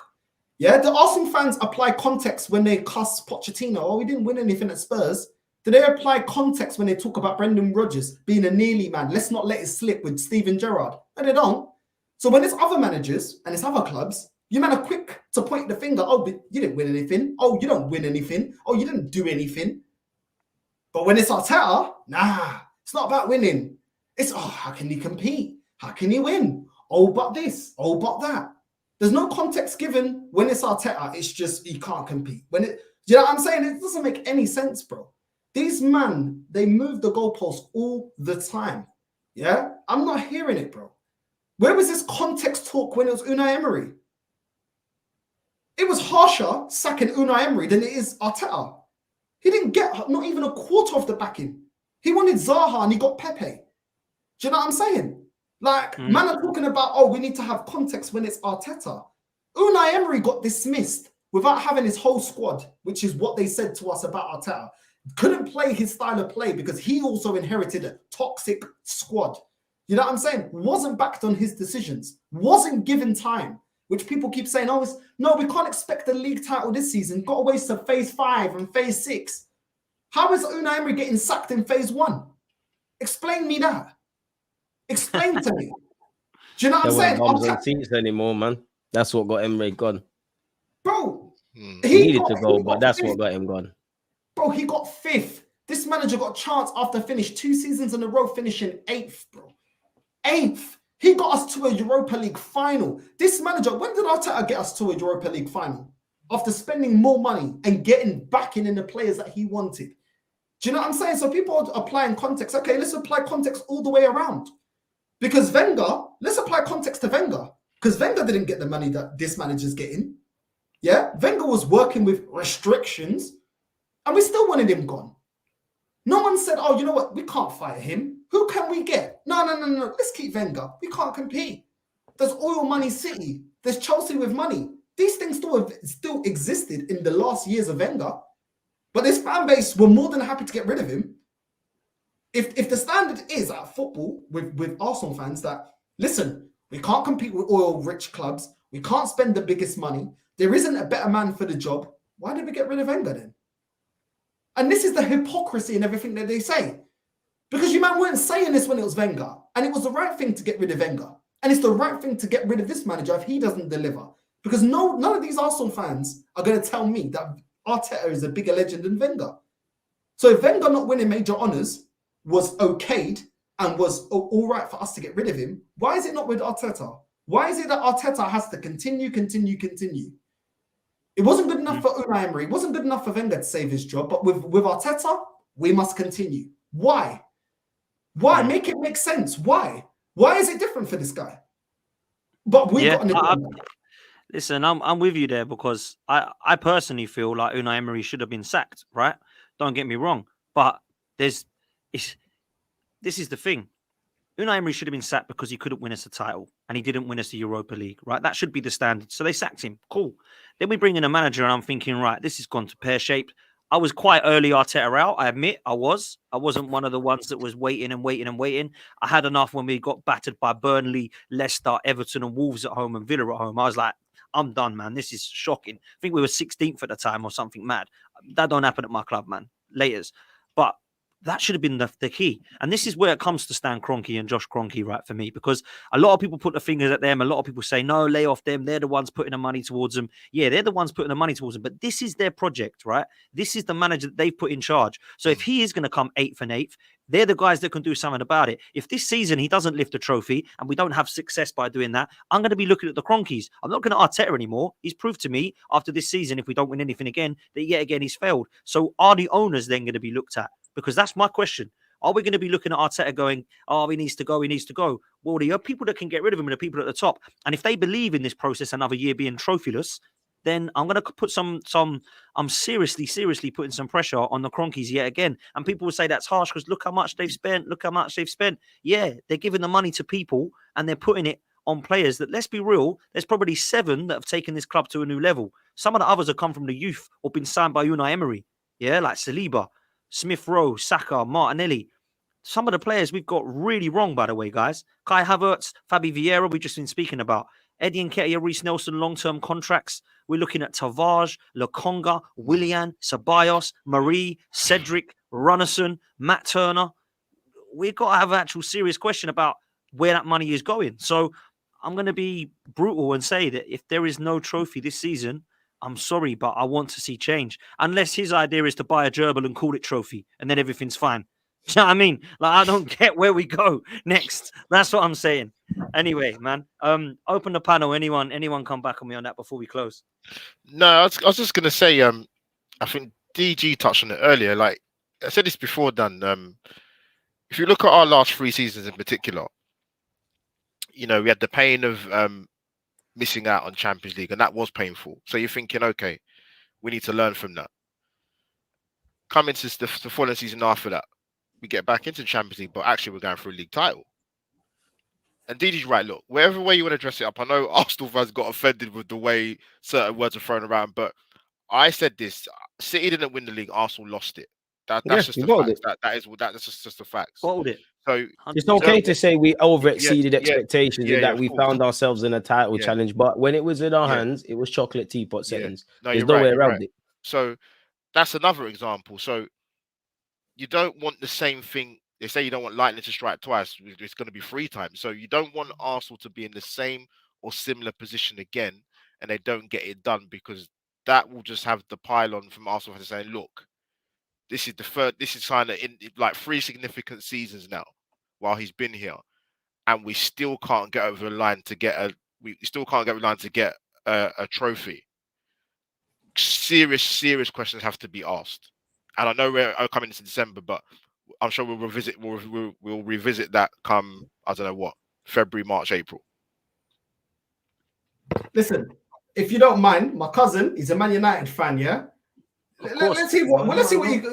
Yeah, the Arsenal fans apply context when they cuss Pochettino. We didn't win anything at Spurs. Do they apply context when they talk about Brendan Rodgers being a nearly man? Let's not let it slip with Steven Gerrard. No, they don't. So when it's other managers and it's other clubs, you man are quick to point the finger. But you didn't win anything. You don't win anything. You didn't do anything. But when it's Arteta, it's not about winning. It's, how can he compete? How can he win? But this. But that. There's no context given when it's Arteta. It's just he can't compete. You know what I'm saying? It doesn't make any sense, bro. These man, they move the goalpost all the time. Yeah? I'm not hearing it, bro. Where was this context talk when it was Unai Emery? It was harsher sacking Unai Emery than it is Arteta. He didn't get not even a quarter of the backing. He wanted Zaha and he got Pepe. Do you know what I'm saying? Man are talking about, we need to have context when it's Arteta. Unai Emery got dismissed without having his whole squad, which is what they said to us about Arteta. Couldn't play his style of play because he also inherited a toxic squad. You know what I'm saying? Wasn't backed on his decisions. Wasn't given time. which people keep saying, oh, no, we can't expect the league title this season. Got to wait to phase 5 and phase 6. How is Unai Emery getting sacked in phase 1? Explain me that. Explain to me. Do you know what I'm saying? Bums on seats anymore, man. That's what got Emery gone. Bro, he needed to go, but that's what got him gone. Bro, he got 5th. This manager got a chance after finish 2 seasons in a row, finishing 8th, bro. 8th. He got us to a Europa League final. This manager, when did Arteta get us to a Europa League final? After spending more money and getting backing in the players that he wanted. Do you know what I'm saying? So people are applying context. Okay, let's apply context all the way around. Because Wenger, let's apply context to Wenger. Because Wenger didn't get the money that this manager's getting. Yeah? Wenger was working with restrictions and we still wanted him gone. No one said, oh, you know what? We can't fire him. Who can we get? No. Let's keep Wenger. We can't compete. There's Oil Money City. There's Chelsea with money. These things still existed in the last years of Wenger. But this fan base were more than happy to get rid of him. If the standard is at football with Arsenal fans that, listen, we can't compete with oil-rich clubs. We can't spend the biggest money. There isn't a better man for the job. Why did we get rid of Wenger then? And this is the hypocrisy in everything that they say. Because you man weren't saying this when it was Wenger. And it was the right thing to get rid of Wenger. And it's the right thing to get rid of this manager if he doesn't deliver. Because none of these Arsenal fans are going to tell me that Arteta is a bigger legend than Wenger. So if Wenger not winning major honours was okayed and was all right for us to get rid of him, why is it not with Arteta? Why is it that Arteta has to continue? It wasn't good enough for Unai Emery. It wasn't good enough for Wenger to save his job. But with Arteta, we must continue. Why? Why? Make it make sense. Why? Why is it different for this guy? But we've got an listen, I'm with you there because I personally feel like Unai Emery should have been sacked, right? Don't get me wrong. But this is the thing. Unai Emery should have been sacked because he couldn't win us a title and he didn't win us the Europa League, right? That should be the standard. So they sacked him. Cool. Then we bring in a manager and I'm thinking, right, this has gone to pear-shaped. I was quite early Arteta out. I admit I was. I wasn't one of the ones that was waiting. I had enough when we got battered by Burnley, Leicester, Everton and Wolves at home and Villa at home. I was like, I'm done, man. This is shocking. I think we were 16th at the time or something mad. That don't happen at my club, man. Laters. But that should have been the key. And this is where it comes to Stan Kroenke and Josh Kroenke, right, for me, because a lot of people put the fingers at them. A lot of people say, no, lay off them. They're the ones putting the money towards them. Yeah, they're the ones putting the money towards them. But this is their project, right? This is the manager that they've put in charge. So if he is going to come 8th and 8th, they're the guys that can do something about it. If this season he doesn't lift a trophy and we don't have success by doing that, I'm going to be looking at the Kroenkes. I'm not going to Arteta anymore. He's proved to me after this season, if we don't win anything again, that yet again he's failed. So are the owners then going to be looked at? Because that's my question. Are we going to be looking at Arteta going, oh, he needs to go. Well, there are people that can get rid of him and the people at the top. And if they believe in this process another year being trophyless, then I'm going to put I'm seriously putting some pressure on the Kroenkes yet again. And people will say that's harsh because look how much they've spent. Yeah, they're giving the money to people and they're putting it on players that, let's be real, there's probably 7 that have taken this club to a new level. Some of the others have come from the youth or been signed by Unai Emery. Yeah, like Saliba, Smith Rowe, Saka, Martinelli. Some of the players we've got really wrong, by the way, guys. Kai Havertz, Fabi Vieira, we've just been speaking about. Eddie Nketiah, Reece Nelson, long-term contracts. We're looking at Tavares, Lokonga, Willian, Ceballos, Marie, Cedric, Runnison, Matt Turner. We've got to have an actual serious question about where that money is going. So I'm going to be brutal and say that if there is no trophy this season, I'm sorry, but I want to see change. Unless his idea is to buy a gerbil and call it trophy, and then everything's fine. You know what I mean? Like, I don't get where we go next. That's what I'm saying. Anyway, man, open the panel. Anyone come back on me on that before we close? No, I was just going to say, I think DG touched on it earlier. Like I said this before, Dan. If you look at our last 3 seasons in particular, you know, we had the pain of missing out on Champions League, and that was painful. So you're thinking, okay, we need to learn from that. Coming to the following season after that, we get back into the Champions League, but actually we're going for a league title. And DD's right. Look, whatever way you want to dress it up, I know Arsenal fans got offended with the way certain words are thrown around, but I said this: City didn't win the league, Arsenal lost it. That's just the facts. That's just the facts. Hold it. So it's okay to say we over-exceeded expectations and that of we course. found ourselves in a title challenge. But when it was in our hands, it was chocolate teapot settings. No, There's no way around it. So that's another example. So you don't want the same thing. They say you don't want lightning to strike twice. It's going to be 3 times. So you don't want Arsenal to be in the same or similar position again, and they don't get it done, because that will just have the pylon from Arsenal saying, "Look, this is the third. This is kind of in like 3 significant seasons now, while he's been here, and we still can't get over the line to get a. We still can't get over the line to get a trophy." Serious questions have to be asked, and I know we're coming into December, but I'm sure we'll revisit that come, I don't know what, February, March, April. Listen, if you don't mind, my cousin is a Man United fan, yeah? Let's see what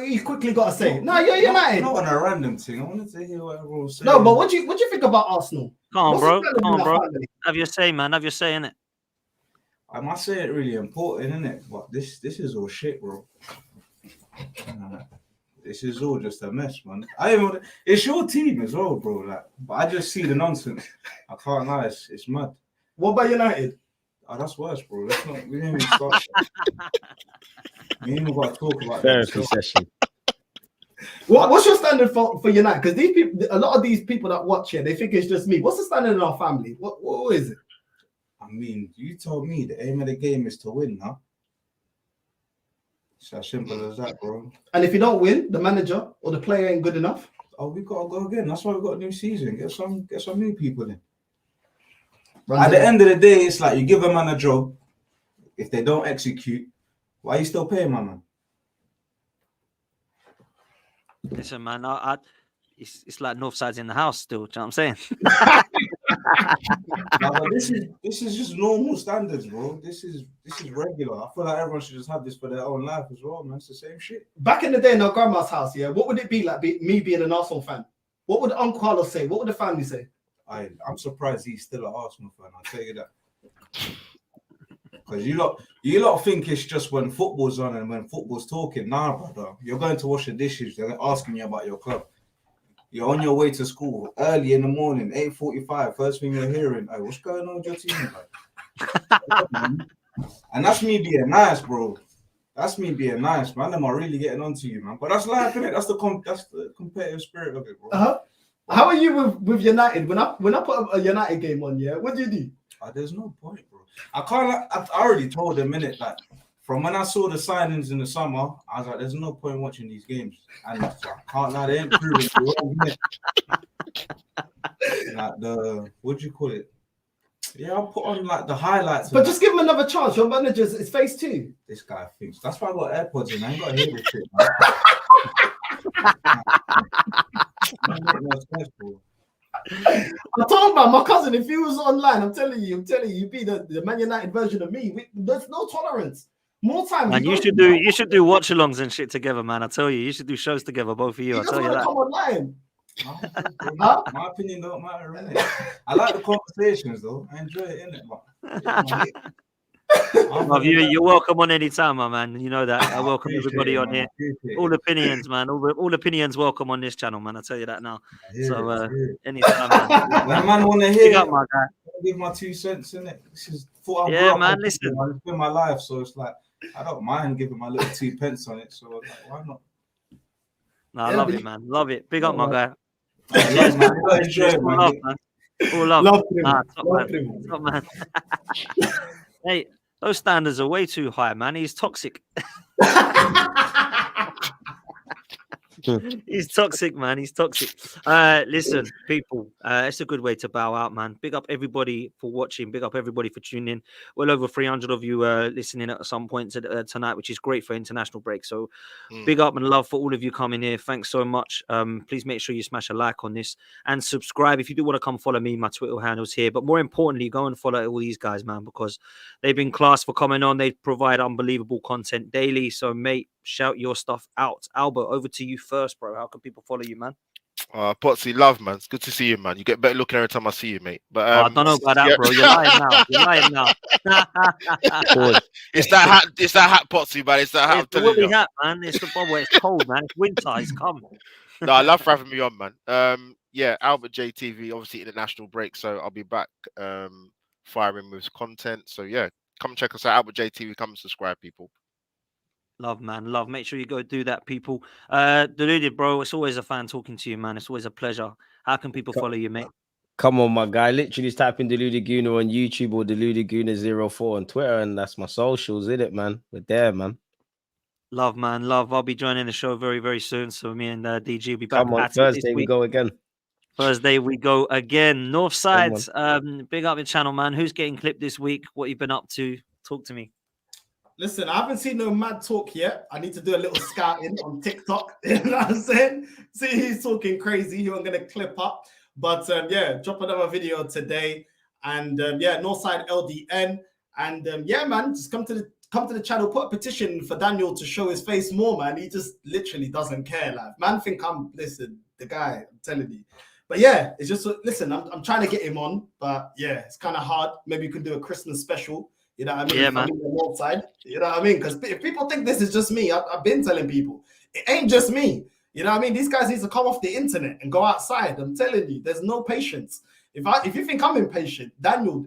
you quickly got to say. No, you're United. Not on a random thing. I wanted to hear what everyone was saying. No, but what do you think about Arsenal? Come on, bro. Have your say, man. Have your say, innit? I must say it really important, innit? But this is all shit, bro. This is all just a mess, man. It's your team as well, bro. Like, but I just see the nonsense. I can't lie, it's mad. What about United? Oh, that's worse, bro. We didn't even start. We ain't even got to talk about therapy session. What's your standard for United? Because these people, a lot of these people that watch here, they think it's just me. What's the standard in our family? What is it? I mean, you told me the aim of the game is to win, huh? It's as simple as that, bro. And if you don't win, the manager or the player ain't good enough. Oh, we gotta go again. That's why we got a new season. Get some new people in. At the end of the day, it's like you give a man a job. If they don't execute, why are you still paying my man? Listen, man, it's like North Side's in the house still. Do you know what I'm saying? No, but this is just normal standards, bro. This is regular. I feel like everyone should just have this for their own life as well, man. It's the same shit. Back in the day in our grandma's house, yeah, what would it be like me being an Arsenal fan? What would Uncle Carlos say? What would the family say? I'm surprised he's still an Arsenal fan. I'll tell you that. Because you lot think it's just when football's on and when football's talking. Nah, brother. You're going to wash the dishes. They're asking you about your club. You're on your way to school early in the morning, 8:45. First thing you're hearing, hey, what's going on with your team? And that's me being nice, bro. That's me being nice, man. Am I really getting onto you, man? But that's life, innit? That's the competitive spirit of it, bro. How are you with United? When I put a United game on, yeah, what do you do? There's no point, bro. I already told them, innit, that from when I saw the signings in the summer, I was like, there's no point watching these games. And I can't lie, they ain't proving it. Like what do you call it? Yeah, I'll put on like the highlights. But just give him another chance. Your manager's it's phase 2. This guy thinks. That's why I got AirPods in. I ain't got to hear this shit, man. I'm talking about my cousin. If he was online, I'm telling you, you'd be the Man United version of me. There's no tolerance. More time. Man, you should do watch-alongs and shit together, man. I tell you should do shows together, both of you. I tell you that. Come online. My opinion don't matter, innit? I like the conversations though. I enjoy it, innit? You're welcome on any time, my man. You know that. I welcome everybody on here. All opinions, man. All opinions welcome on this channel, man. I tell you that now. So anytime, man. When man want to hear, up, my guy. I'll give my 2 cents in it. This is man. Listen, it's been my life, so it's like I don't mind giving my little 2 pence on it. So like, why not? No, I love it, man. Love it. Big up, my guy. Cheers, man. Enjoy it, man. All love. Love top man. Hey, those standards are way too high, man. He's toxic. He's toxic, man. He's toxic. Listen, people, it's a good way to bow out, man. Big up everybody for watching. Big up everybody for tuning in. Well over 300 of you listening at some point tonight, which is great for international break. So big up and love for all of you coming here. Thanks so much. Please make sure you smash a like on this and subscribe. If you do want to come follow me, my Twitter handle's here. But more importantly, go and follow all these guys, man, because they've been class for coming on. They provide unbelievable content daily. So, mate, shout your stuff out. Albert, over to you first, bro. How can people follow you, man? Potsy, love, man. It's good to see you, man. You get better looking every time I see you, mate. But I don't know about that, bro. You're lying now. You're lying now. It's that hat, Potsy, man. It's that hat. It's the woolly hat, man. It's the bomb where it's cold, man. It's winter. It's come. No, I love for having me on, man. yeah, Albert JTV, obviously international break, so I'll be back firing with content. So yeah, come check us out, Albert JTV. Come and subscribe, people. Love, man. Love. Make sure you go do that, people. Deluded, bro. It's always a fan talking to you, man. It's always a pleasure. How can people follow you, mate? Come on, my guy. Literally just type in Deluded Gooner on YouTube or Deluded Gooner 04 on Twitter, and that's my socials, isn't it, man? We're there, man. Love, man. Love. I'll be joining the show very, very soon. So me and DG will be back. Come on, Thursday we go again. Thursday we go again. Northside, big up your channel, man. Who's getting clipped this week? What you been up to? Talk to me. Listen, I haven't seen no mad talk yet. I need to do a little scouting on TikTok. You know what I'm saying? See, he's talking crazy. Who I'm gonna clip up. But yeah, drop another video today. And yeah, Northside LDN. And yeah, man, just come to the channel, put a petition for Daniel to show his face more, man. He just literally doesn't care. Like, man, think the guy, I'm telling you. But yeah, it's just, listen, I'm trying to get him on, but yeah, it's kind of hard. Maybe you could do a Christmas special. You know what I mean? Yeah, man. Side, you know what I mean? Because if people think this is just me, I've been telling people, it ain't just me. You know what I mean? These guys need to come off the internet and go outside. I'm telling you, there's no patience. If you think I'm impatient, Daniel,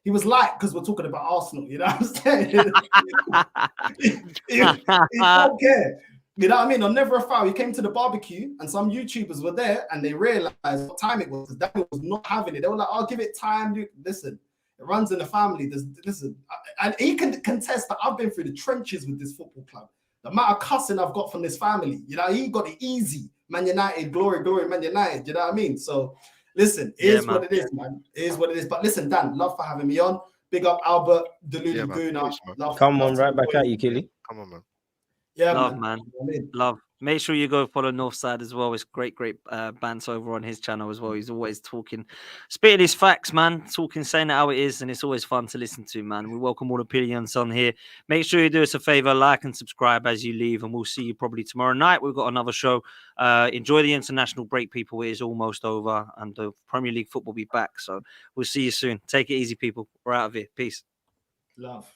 he was light because we're talking about Arsenal. You know what I'm saying? he don't care. You know what I mean? On Never a Foul, he came to the barbecue and some YouTubers were there and they realized what time it was. Daniel was not having it. They were like, "I'll give it time." Dude. Listen, it runs in the family. Listen, and he can contest that I've been through the trenches with this football club. The amount of cussing I've got from this family, you know, he got it easy. Man United, glory, Man United. You know what I mean? So, listen, it is what it is, man. It is what it is. But listen, Dan, love for having me on. Big up Albert, Deluded Gooner. Come on, right back at you, Killy. Come on, man. Yeah, love, man. Love. Make sure you go follow Northside as well. It's great bands over on his channel as well. He's always talking, spitting his facts, man. Talking, saying how it is, and it's always fun to listen to, man. We welcome all opinions on here. Make sure you do us a favor, like and subscribe as you leave, and we'll see you probably tomorrow night. We've got another show. Enjoy the international break, people. It is almost over, and the Premier League football will be back. So we'll see you soon. Take it easy, people. We're out of here. Peace. Love.